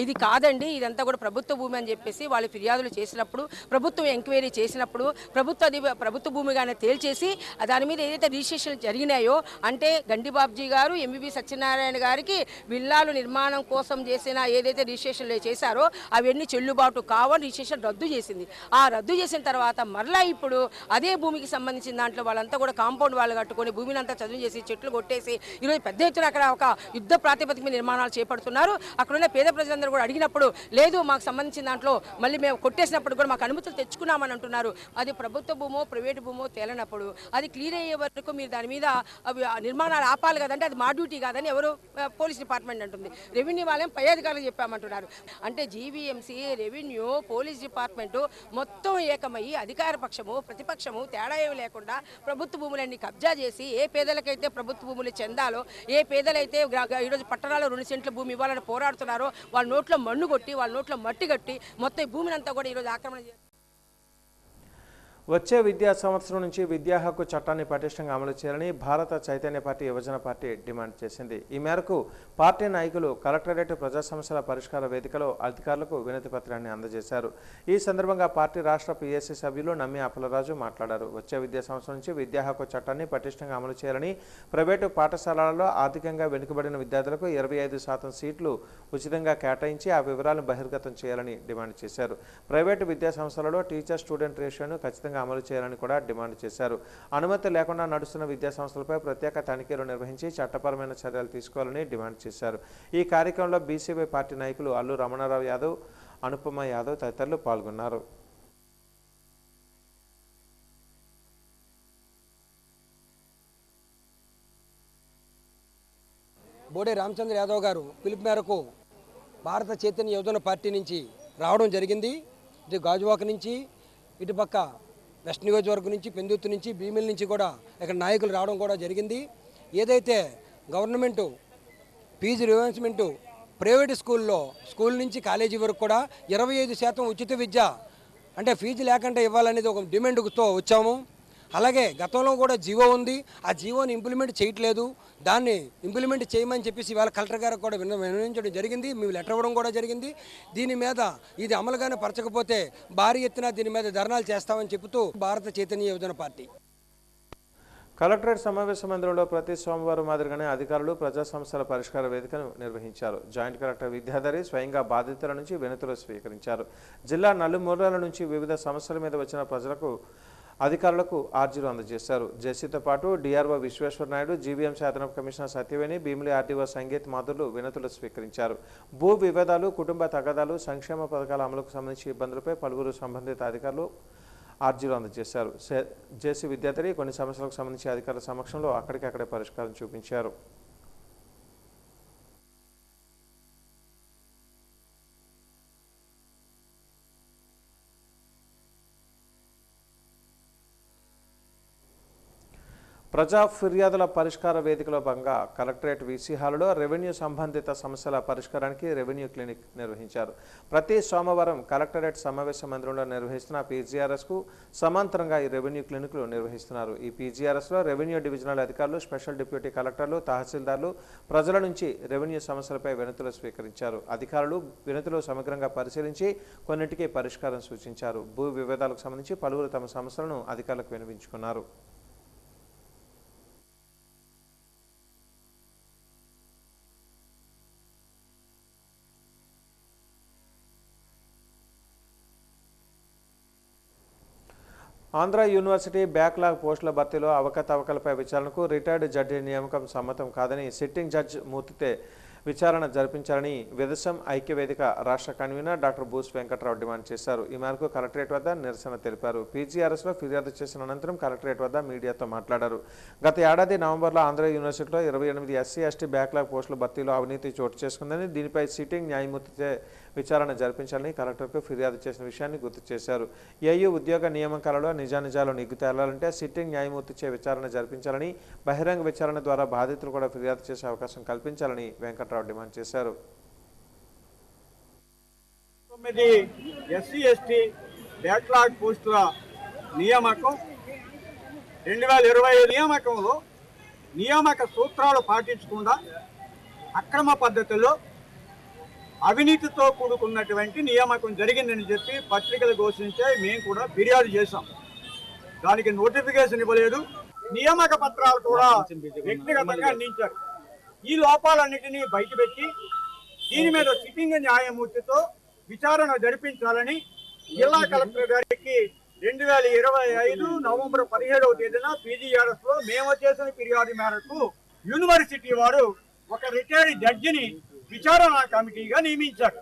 ఇది కాదండి, ఇదంతా కూడా ప్రభుత్వ భూమి అని చెప్పేసి వాళ్ళు ఫిర్యాదులు చేసినప్పుడు, ప్రభుత్వం ఎంక్వైరీ చేసినప్పుడు ప్రభుత్వ భూమిగానే తేల్చేసి దాని మీద ఏదైతే రిజిస్ట్రేషన్ జరిగినాయో అంటే గండిబాబ్జీ గారు ఎంవీవీ సత్యనారాయణ గారికి విల్లాలు నిర్మాణం కోసం చేసిన ఏదైతే రిజిస్ట్రేషన్లు చేశారో అవన్నీ చెల్లుబాటు కావని రిజిస్ట్రేషన్ రద్దు చేసింది. ఆ రద్దు చేసిన తర్వాత మరలా ఇప్పుడు అదే భూమికి సంబంధించిన దాంట్లో వాళ్ళంతా కూడా కాంపౌండ్ వాళ్ళు కట్టుకొని భూమిని అంతా చదువు చేసి చెట్లు కొట్టేసి ఈరోజు పెద్ద ఎత్తున అక్కడ ఒక యుద్ధ ప్రాతిపదిక మీద నిర్మాణాలు చేపడుతున్నారు. అక్కడున్న పేద ప్రజలందరూ కూడా అడిగినప్పుడు లేదు మాకు సంబంధించిన దాంట్లో మళ్ళీ మేము కొట్టేసినప్పుడు కూడా మాకు అనుమతులు తెచ్చుకున్నామని అంటున్నారు. అది ప్రభుత్వ భూమో ప్రైవేటు భూమో తేలనప్పుడు అది క్లియర్ అయ్యే వరకు మీరు దాని మీద నిర్మాణాలు ఆపాలి కదంటే అది మా డ్యూటీ కాదని ఎవరు పోలీస్ డిపార్ట్మెంట్ అంటుంది. రెవెన్యూ వాళ్ళేం పై అధికారులు చెప్పామంటున్నారు. అంటే జీవీఎంసీ, రెవెన్యూ, పోలీస్ డిపార్ట్మెంటు మొత్తం ఏకమయ్యి అధికార పక్షము ప్రతిపక్షము తేడా ఏమి లేకుండా ప్రభుత్వ భూములన్నీ కబ్జా చేసి ఏ పేదలకైతే ప్రభుత్వ భూములు చెందాలో, ఏ పేదలైతే ఈరోజు పట్టణాల్లో 2 సెంట్ల భూమి ఇవ్వాలని పోరాడుతున్నారో వాళ్ళ నోట్లో మన్ను కొట్టి వాళ్ళ నోట్లో మట్టి కట్టి మొత్తం భూమిని అంతా కూడా ఈరోజు ఆక్రమణ చేస్తారు. వచ్చే విద్యా సంవత్సరం నుంచి విద్యా హక్కు చట్టాన్ని పటిష్టంగా అమలు చేయాలని భారత చైతన్య పార్టీ యువజన పార్టీ డిమాండ్ చేసింది. ఈ మేరకు పార్టీ నాయకులు కలెక్టరేట్ ప్రజా సమస్యల పరిష్కార వేదికలో అధికారులకు వినతి పత్రాన్ని అందజేశారు. ఈ సందర్భంగా పార్టీ రాష్ట్ర పీఏసీ సభ్యులు నమ్మి అప్పలరాజు మాట్లాడారు. వచ్చే విద్యా సంవత్సరం నుంచి విద్యా హక్కు చట్టాన్ని పటిష్టంగా అమలు చేయాలని, ప్రైవేటు పాఠశాలలలో ఆర్థికంగా వెనుకబడిన విద్యార్థులకు 25% సీట్లు ఉచితంగా కేటాయించి ఆ వివరాలను బహిర్గతం చేయాలని డిమాండ్ చేశారు. ప్రైవేటు విద్యా సంస్థలలో టీచర్ స్టూడెంట్ రేషియోను ఖచ్చితంగా అమలు చేయాలని కూడా డిమాండ్ చేశారు. అనుమతి లేకుండా నడుస్తున్న విద్యా సంస్థలపై ప్రత్యేక తనిఖీలు నిర్వహించి చట్టపరమైన చర్యలు తీసుకోవాలని డిమాండ్ చేశారు. ఈ కార్యక్రమంలో బీసీవై పార్టీ నాయకులు అల్లు రమణారావు యాదవ్, అనుపమ యాదవ్ తదితరులు పాల్గొన్నారు. బోడే రామచంద్ర యాదవ్ గారు పిలుపు మేరకు భారత చైతన్య యువజన పార్టీ నుంచి రావడం జరిగింది. ఇటు గాజువాక నుంచి, ఇటుపక్క వెస్ట్ నియోజకవర్గం నుంచి, పెందుర్తి నుంచి, భీమిలి నుంచి కూడా ఇక్కడ నాయకులు రావడం కూడా జరిగింది. ఏదైతే government fee reimbursement private school నుంచి కాలేజీ వరకు కూడా 25% ఉచిత విద్య అంటే ఫీజు లేకుండా ఇవ్వాలనేది ఒక డిమాండ్తో వచ్చాము. అలాగే గతంలో కూడా జీవో ఉంది, ఆ జీవోని ఇంప్లిమెంట్ చేయట్లేదు. దాన్ని ఇంప్లిమెంట్ చేయమని చెప్పేసి ఇవాళ కలెక్టర్ గారికి కూడా విన్నవించడం జరిగింది. మేము లెటర్ ఇవ్వడం కూడా జరిగింది. దీని మీద ఇది అమలుగానే పరచకపోతే భారీ ఎత్తున దీని మీద ధర్నాలు చేస్తామని చెబుతూ భారత చైతన్య యువజన పార్టీ కలెక్టరేట్ సమావేశ మందిరంలో ప్రతి సోమవారం మాదిరిగానే అధికారులు ప్రజా సమస్యల పరిష్కార వేదికను నిర్వహించారు. జాయింట్ కలెక్టర్ విద్యాధరి స్వయంగా బాధితుల నుంచి వినతులు స్వీకరించారు. జిల్లా నలుమూలల నుంచి వివిధ సమస్యల మీద వచ్చిన ప్రజలకు అధికారులకు ఆర్జీలు అందజేశారు. జేసీతో పాటు డిఆర్ఓ విశ్వేశ్వరనాయుడు, జీవీఎంసీ అదనపు కమిషనర్ సత్యవేణి, భీమిలి ఆర్డీఓ సంగీత్ మాధుర్లు వినతులు స్వీకరించారు. భూ వివాదాలు, కుటుంబ తగాదాలు, సంక్షేమ పథకాల అమలుకు సంబంధించి ఇబ్బందులపై పలువురు సంబంధిత అధికారులు ఆర్జీలు అందజేశారు. జేసీ విద్యార్థి కొన్ని సమస్యలకు సంబంధించి అధికారుల సమక్షంలో అక్కడికక్కడే పరిష్కారం చూపించారు. ప్రజా ఫిర్యాదుల పరిష్కార వేదికలో భాగంగా కలెక్టరేట్ వీసీ హాలులో రెవెన్యూ సంబంధిత సమస్యల పరిష్కారానికి రెవెన్యూ క్లినిక్ నిర్వహించారు. ప్రతి సోమవారం కలెక్టరేట్ సమావేశ మందిరంలో నిర్వహిస్తున్న పీజీఆర్ఎస్కు సమాంతరంగా ఈ రెవెన్యూ క్లినిక్లు నిర్వహిస్తున్నారు. ఈ పీజీఆర్ఎస్లో రెవెన్యూ డివిజనల్ అధికారులు, స్పెషల్ డిప్యూటీ కలెక్టర్లు, తహసీల్దార్లు ప్రజల నుంచి రెవెన్యూ సమస్యలపై వినతులు స్వీకరించారు. అధికారులు వినతులు సమగ్రంగా పరిశీలించి కొన్నింటికి పరిష్కారం సూచించారు. భూ వివాదాలకు సంబంధించి పలువురు తమ సమస్యలను అధికారులకు వినిపించుకున్నారు. ఆంధ్ర యూనివర్సిటీ బ్యాక్లాగ్ పోస్టుల భర్తీలో అవకతవకలపై విచారణకు రిటైర్డ్ జడ్జి నియామకం సమ్మతం కాదని సిట్టింగ్ జడ్జి మూర్తితే విచారణ జరిపించాలని విదసం ఐక్యవేదిక రాష్ట్ర కన్వీనర్ డాక్టర్ బూస్ వెంకట్రావు డిమాండ్ చేశారు. ఈ మేరకు కలెక్టరేట్ వద్ద నిరసన తెలిపారు. పీజీఆర్ఎస్లో ఫిర్యాదు చేసిన అనంతరం కలెక్టరేట్ వద్ద మీడియాతో మాట్లాడారు. గత ఏడాది నవంబర్లో ఆంధ్ర యూనివర్సిటీలో 28 SC/ST బ్యాక్లాగ్ పోస్టుల భర్తీలో అవినీతి చోటు చేసుకుందని, దీనిపై సిట్టింగ్ న్యాయమూర్తితో విచారణ జరిపించాలని కలెక్టర్కు ఫిర్యాదు చేసిన విషయాన్ని గుర్తు చేశారు. ఏయూ ఉద్యోగ నియామకాలలో నిజానిజాలు నిగ్గు తేలాలంటే సిట్టింగ్ న్యాయమూర్తిచే విచారణ జరిపించాలని, బహిరంగ విచారణ ద్వారా బాధితులు కూడా ఫిర్యాదు చేసే అవకాశం కల్పించాలని వెంకట్రావు డిమాండ్ చేశారు. 9 SC/ST బ్యాక్లాగ్ పోస్టుల నియామకం 2020 నియామకంలో నియామక సూత్రాలు పాటించకుండా అక్రమ పద్ధతిలో అవినీతితో కూడుకున్నటువంటి నియామకం జరిగిందని చెప్పి పత్రికలు ఘోషించాయి. మేము కూడా ఫిర్యాదు చేశాం. దానికి నోటిఫికేషన్ ఇవ్వలేదు, నియామక పత్రాలు కూడా వ్యక్తిగతంగా అందించారు. ఈ లోపాలన్నిటినీ బయటపెట్టి దీని మీద సిట్టింగ్ న్యాయమూర్తితో విచారణ జరిపించాలని జిల్లా కలెక్టర్ గారికి 2025 నవంబర్ 17వ తేదీన పీజీఆర్ఎస్ లో మేము చేసిన ఫిర్యాదు మేరకు యూనివర్సిటీ వారు ఒక రిటైర్డ్ జడ్జిని విచారణ కమిటీగా నియమించారు.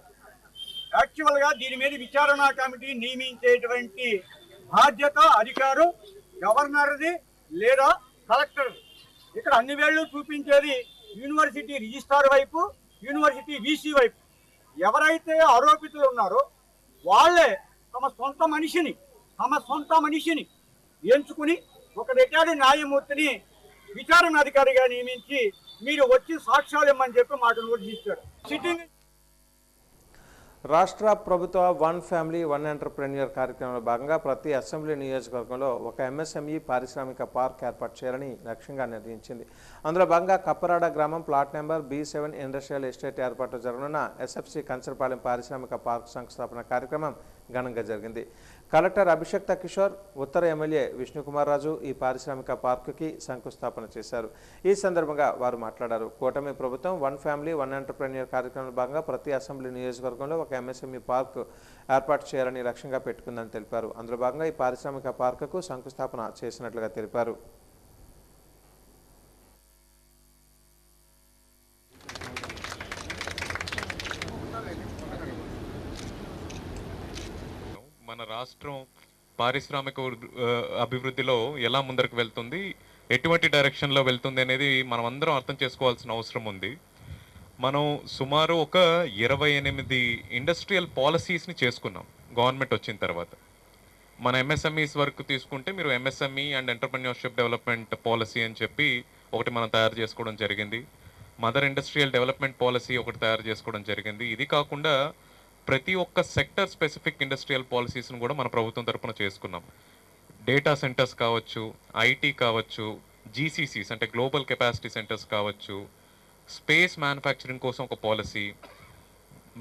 యాక్చువల్ గా దీని మీద విచారణ కమిటీ నియమించేటువంటి బాధ్యత అధికారం గవర్నర్ది లేదా కలెక్టర్. ఇక్కడ అన్ని వేళ్లు చూపించేది యూనివర్సిటీ రిజిస్ట్రార్ వైపు, యూనివర్సిటీ వీసీ వైపు. ఎవరైతే ఆరోపితులు ఉన్నారో వాళ్ళే తమ సొంత మనిషిని ఎంచుకుని ఒక రిటైర్డ్ న్యాయమూర్తిని విచారణ అధికారిగా నియమించి మీరు వచ్చి సాక్ష్యాలు ఇమ్మని చెప్పి మాకు నోటీస్ ఇచ్చారు. సిట్టింగ్ రాష్ట్ర ప్రభుత్వ వన్ ఫ్యామిలీ వన్ ఎంటర్ప్రెన్యూర్ కార్యక్రమంలో భాగంగా ప్రతి అసెంబ్లీ నియోజకవర్గంలో ఒక MSME పారిశ్రామిక పార్క్ ఏర్పాటు చేయాలని లక్ష్యంగా నిర్ణయించింది. అందులో భాగంగా కప్పరాడ గ్రామం plot number B7 industrial estate ఏర్పాటు జరగనున్న SFC కంచరపాలెం పారిశ్రామిక పార్క్ శంకుస్థాపన కార్యక్రమం ఘనంగా జరిగింది. కలెక్టర్ అభిషక్త కిషోర్, ఉత్తర ఎమ్మెల్యే విష్ణుకుమార్ రాజు ఈ పారిశ్రామిక పార్కుకి శంకుస్థాపన చేశారు. ఈ సందర్భంగా వారు మాట్లాడారు. కూటమి ప్రభుత్వం వన్ ఫ్యామిలీ వన్ ఎంటర్ప్రెన్యూర్ కార్యక్రమంలో భాగంగా ప్రతి అసెంబ్లీ నియోజకవర్గంలో ఒక MSME పార్క్ ఏర్పాటు చేయాలని లక్ష్యంగా పెట్టుకుందని తెలిపారు. అందులో భాగంగా ఈ పారిశ్రామిక పార్కుకు శంకుస్థాపన చేసినట్లుగా తెలిపారు. మన రాష్ట్రం పారిశ్రామిక అభివృద్ధిలో ఎలా ముందరకు వెళ్తుంది, ఎటువంటి డైరెక్షన్లో వెళ్తుంది అనేది మనం అందరం అర్థం చేసుకోవాల్సిన అవసరం ఉంది. మనం సుమారు ఒక 28 ఇండస్ట్రియల్ పాలసీస్ని చేసుకున్నాం గవర్నమెంట్ వచ్చిన తర్వాత. మన MSMEs వరకు తీసుకుంటే మీరు MSME and entrepreneurship development policy అని చెప్పి ఒకటి మనం తయారు చేసుకోవడం జరిగింది. మదర్ ఇండస్ట్రియల్ డెవలప్మెంట్ పాలసీ ఒకటి తయారు చేసుకోవడం జరిగింది. ఇది కాకుండా ప్రతి ఒక్క సెక్టర్ స్పెసిఫిక్ ఇండస్ట్రియల్ పాలసీస్ను కూడా మన ప్రభుత్వం తరఫున చేసుకున్నాం. డేటా సెంటర్స్ కావచ్చు, ఐటీ కావచ్చు, జీసీసీస్ అంటే గ్లోబల్ కెపాసిటీ సెంటర్స్ కావచ్చు, స్పేస్ మ్యానుఫ్యాక్చరింగ్ కోసం ఒక policy,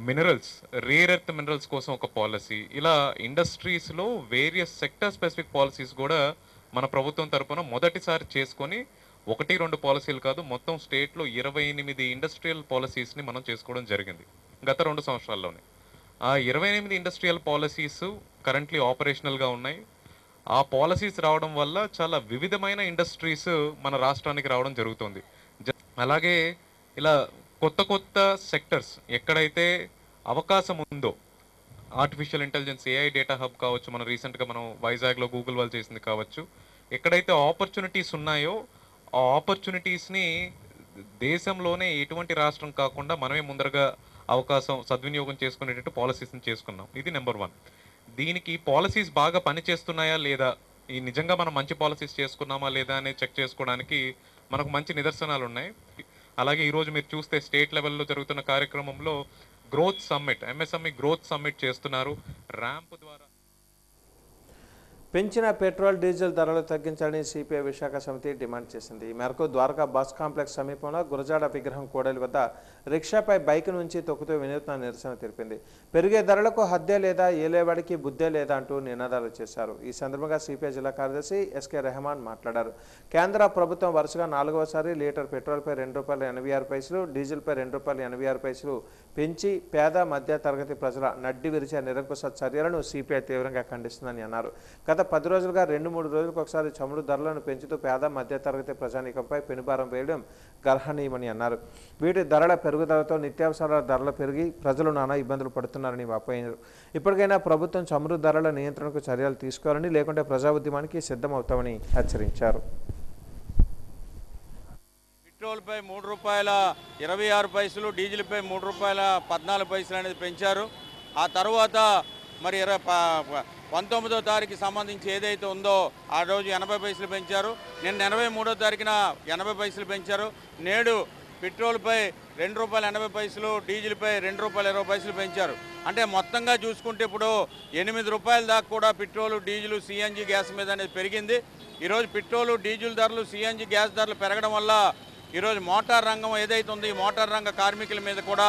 minerals, rare earth minerals కోసం ఒక పాలసీ, ఇలా ఇండస్ట్రీస్లో వేరియస్ సెక్టర్ స్పెసిఫిక్ పాలసీస్ కూడా మన ప్రభుత్వం తరఫున మొదటిసారి చేసుకొని 1-2 పాలసీలు కాదు, మొత్తం స్టేట్లో 28 ఇండస్ట్రియల్ పాలసీస్ని మనం చేసుకోవడం జరిగింది గత 2 సంవత్సరాల్లోనే. ఆ 28 ఇండస్ట్రియల్ పాలసీస్ కరెంట్లీ ఆపరేషనల్గా ఉన్నాయి. ఆ పాలసీస్ రావడం వల్ల చాలా వివిధమైన ఇండస్ట్రీస్ మన రాష్ట్రానికి రావడం జరుగుతుంది. అలాగే ఇలా కొత్త కొత్త సెక్టర్స్ ఎక్కడైతే అవకాశం ఉందో, artificial intelligence AI data hub కావచ్చు, మనం రీసెంట్గా మనం వైజాగ్లో గూగుల్ వాళ్ళు చేసింది కావచ్చు, ఎక్కడైతే ఆపర్చునిటీస్ ఉన్నాయో ఆ ఆపర్చునిటీస్ని దేశంలోనే ఎటువంటి రాష్ట్రం కాకుండా మనమే ముందరగా అవకాశం సద్వినియోగం చేసుకునేటట్టు పాలసీస్ని చేసుకున్నాం. ఇది నెంబర్ 1. దీనికి పాలసీస్ బాగా పనిచేస్తున్నాయా లేదా, ఈ నిజంగా మనం మంచి పాలసీస్ చేసుకున్నామా లేదా అనేది చెక్ చేసుకోవడానికి మనకు మంచి నిదర్శనాలు ఉన్నాయి. అలాగే ఈరోజు మీరు చూస్తే స్టేట్ లెవెల్లో జరుగుతున్న కార్యక్రమంలో growth summit, MSME growth summit చేస్తున్నారు. ర్యాంప్ ద్వారా పెంచిన పెట్రోల్ డీజిల్ ధరలు తగ్గించాలని సిపిఐ విశాఖ సమితి డిమాండ్ చేసింది. ఈ మేరకు ద్వారకా బస్ కాంప్లెక్స్ సమీపంలో గురజాడ విగ్రహం కూడలి వద్ద రిక్షాపై బైక్ నుంచి తొక్కుతూ వినూత్న నిరసన తెలిపింది. పెరిగే ధరలకు హద్దే లేదా, ఏలేవాడికి బుద్ధే లేదా అంటూ నినాదాలు చేశారు. ఈ సందర్భంగా సిపిఐ జిల్లా కార్యదర్శి ఎస్కే రెహమాన్ మాట్లాడారు. కేంద్ర ప్రభుత్వం వరుసగా 4వసారి లీటర్ పెట్రోల్పై ₹2.86, డీజిల్పై ₹2.86 పెంచి పేద మధ్య తరగతి ప్రజల నడ్డి విరిచే నిరంకుశ చర్యలను సిపిఐ తీవ్రంగా ఖండిస్తుందని అన్నారు. గత 10 రోజులుగా 2-3 రోజులకు ఒకసారి చమురు ధరలను పెంచుతూ పేద మధ్యతరగతి ప్రజానీకంపై పెనుభారం వేయడం గర్హనీయమని అన్నారు. వీటి ధరల పెరుగుదలతో నిత్యావసరాల ధరలు పెరిగి ప్రజలు నానా ఇబ్బందులు పడుతున్నారని వాపోయారు. ఇప్పటికైనా ప్రభుత్వం చమురు ధరల నియంత్రణకు చర్యలు తీసుకోవాలని, లేకుంటే ప్రజా ఉద్యమానికి సిద్ధమవుతామని హెచ్చరించారు. పెట్రోల్పై ₹3.26, డీజిల్పై ₹3.14 అనేది పెంచారు. ఆ తర్వాత మరి 19వ తారీఖు సంబంధించి ఏదైతే ఉందో ఆ రోజు 80 పైసలు పెంచారు. నిన్న 23వ తారీఖున 80 పైసలు పెంచారు. నేడు పెట్రోల్పై ₹2.80, డీజిల్పై ₹2.20 పెంచారు. అంటే మొత్తంగా చూసుకుంటే ఇప్పుడు ₹8 దాకా కూడా పెట్రోలు, డీజిల్, సిఎన్జి గ్యాస్ మీద అనేది పెరిగింది. ఈరోజు పెట్రోలు, డీజిల్ ధరలు, సిఎన్జి గ్యాస్ ధరలు పెరగడం వల్ల ఈరోజు మోటార్ రంగం ఏదైతే ఉందో ఈ మోటార్ రంగ కార్మికుల మీద కూడా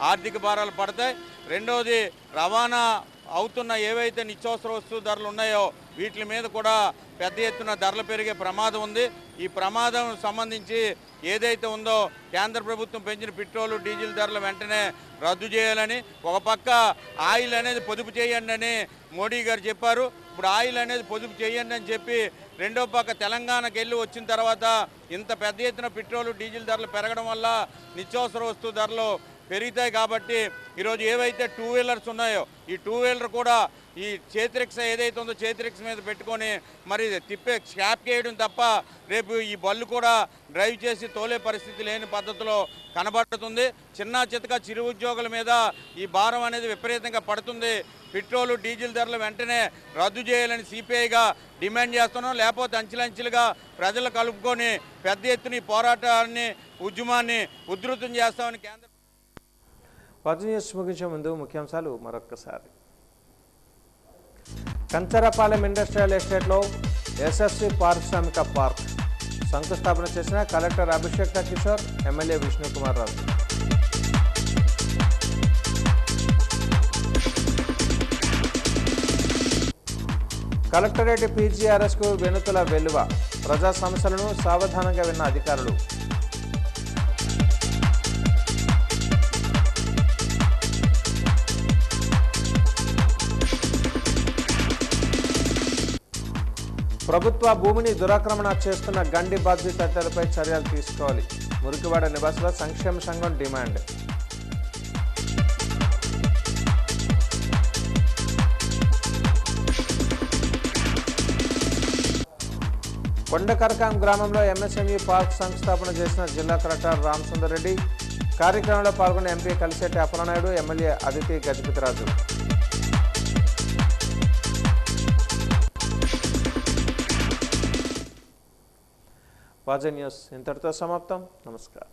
ఆర్థిక భారాలు పడతాయి. రెండవది రవాణా అవుతున్న ఏవైతే నిత్యావసర వస్తువు ధరలు ఉన్నాయో వీటి మీద కూడా పెద్ద ఎత్తున ధరలు పెరిగే ప్రమాదం ఉంది. ఈ ప్రమాదం సంబంధించి ఏదైతే ఉందో కేంద్ర ప్రభుత్వం పెంచిన పెట్రోలు, డీజిల్ ధరలు వెంటనే రద్దు చేయాలని, ఒక పక్క ఆయిల్ అనేది పొదుపు చేయండి అని మోడీ గారు చెప్పారు. ఇప్పుడు ఆయిల్ అనేది పొదుపు చేయండి అని చెప్పి రెండో పక్క తెలంగాణకు వెళ్ళి వచ్చిన తర్వాత ఇంత పెద్ద ఎత్తున పెట్రోలు, డీజిల్ ధరలు పెరగడం వల్ల నిత్యావసర వస్తువు ధరలు పెరుగుతాయి. కాబట్టి ఈరోజు ఏవైతే 2 వీలర్స్ ఉన్నాయో ఈ 2 వీలర్ కూడా ఈ చేతిరిక్ష ఏదైతే ఉందో చేతిరిక్ష మీద పెట్టుకొని మరి స్కాప్ చేయడం తప్ప రేపు ఈ బళ్ళు కూడా డ్రైవ్ చేసి తోలే పరిస్థితి లేని పద్ధతిలో కనబడుతుంది. చిన్న చితక చిరు ఉద్యోగుల మీద ఈ భారం అనేది విపరీతంగా పడుతుంది. పెట్రోలు, డీజిల్ ధరలు వెంటనే రద్దు చేయాలని సిపిఐగా డిమాండ్ చేస్తున్నాం. లేకపోతే అంచెలంచెలుగా ప్రజలు కలుపుకొని పెద్ద ఎత్తున ఈ పోరాటాన్ని, ఉద్యమాన్ని ఉధృతం చేస్తామని కేంద్ర న్యూస్ ముగించే ముందు ముఖ్యాంశాలు మరొక్కసారి. కంచరపాలెం ఇండస్ట్రియల్ ఎస్టేట్లో యశస్వి పారిశ్రామిక పార్క్ శంకుస్థాపన చేసిన collector Abhishek Kishore, MLA Vishnukumar Raju. Collectorate పీజీఆర్ఎస్కు వెనుతుల వెలువ, ప్రజా సమస్యలను సావధానంగా విన్న అధికారులు. ప్రభుత్వ భూమిని దురాక్రమణ చేస్తున్న గండి బాధ్యతలపై చర్యలు తీసుకోవాలి, మురికివాడ నివాసుల సంక్షేమ సంఘం డిమాండ్. కొండకరకాం గ్రామంలో ఎంఎస్ఎంఈ పార్క్ శంకుస్థాపన చేసిన జిల్లా కలెక్టర్ రామసుందర్ రెడ్డి. కార్యక్రమంలో పాల్గొన్న MP Kalisetti Appalanaidu, MLA Aditi Gajapathiraju. వాజ news ఇంతటితో సమాప్తం. నమస్కారం.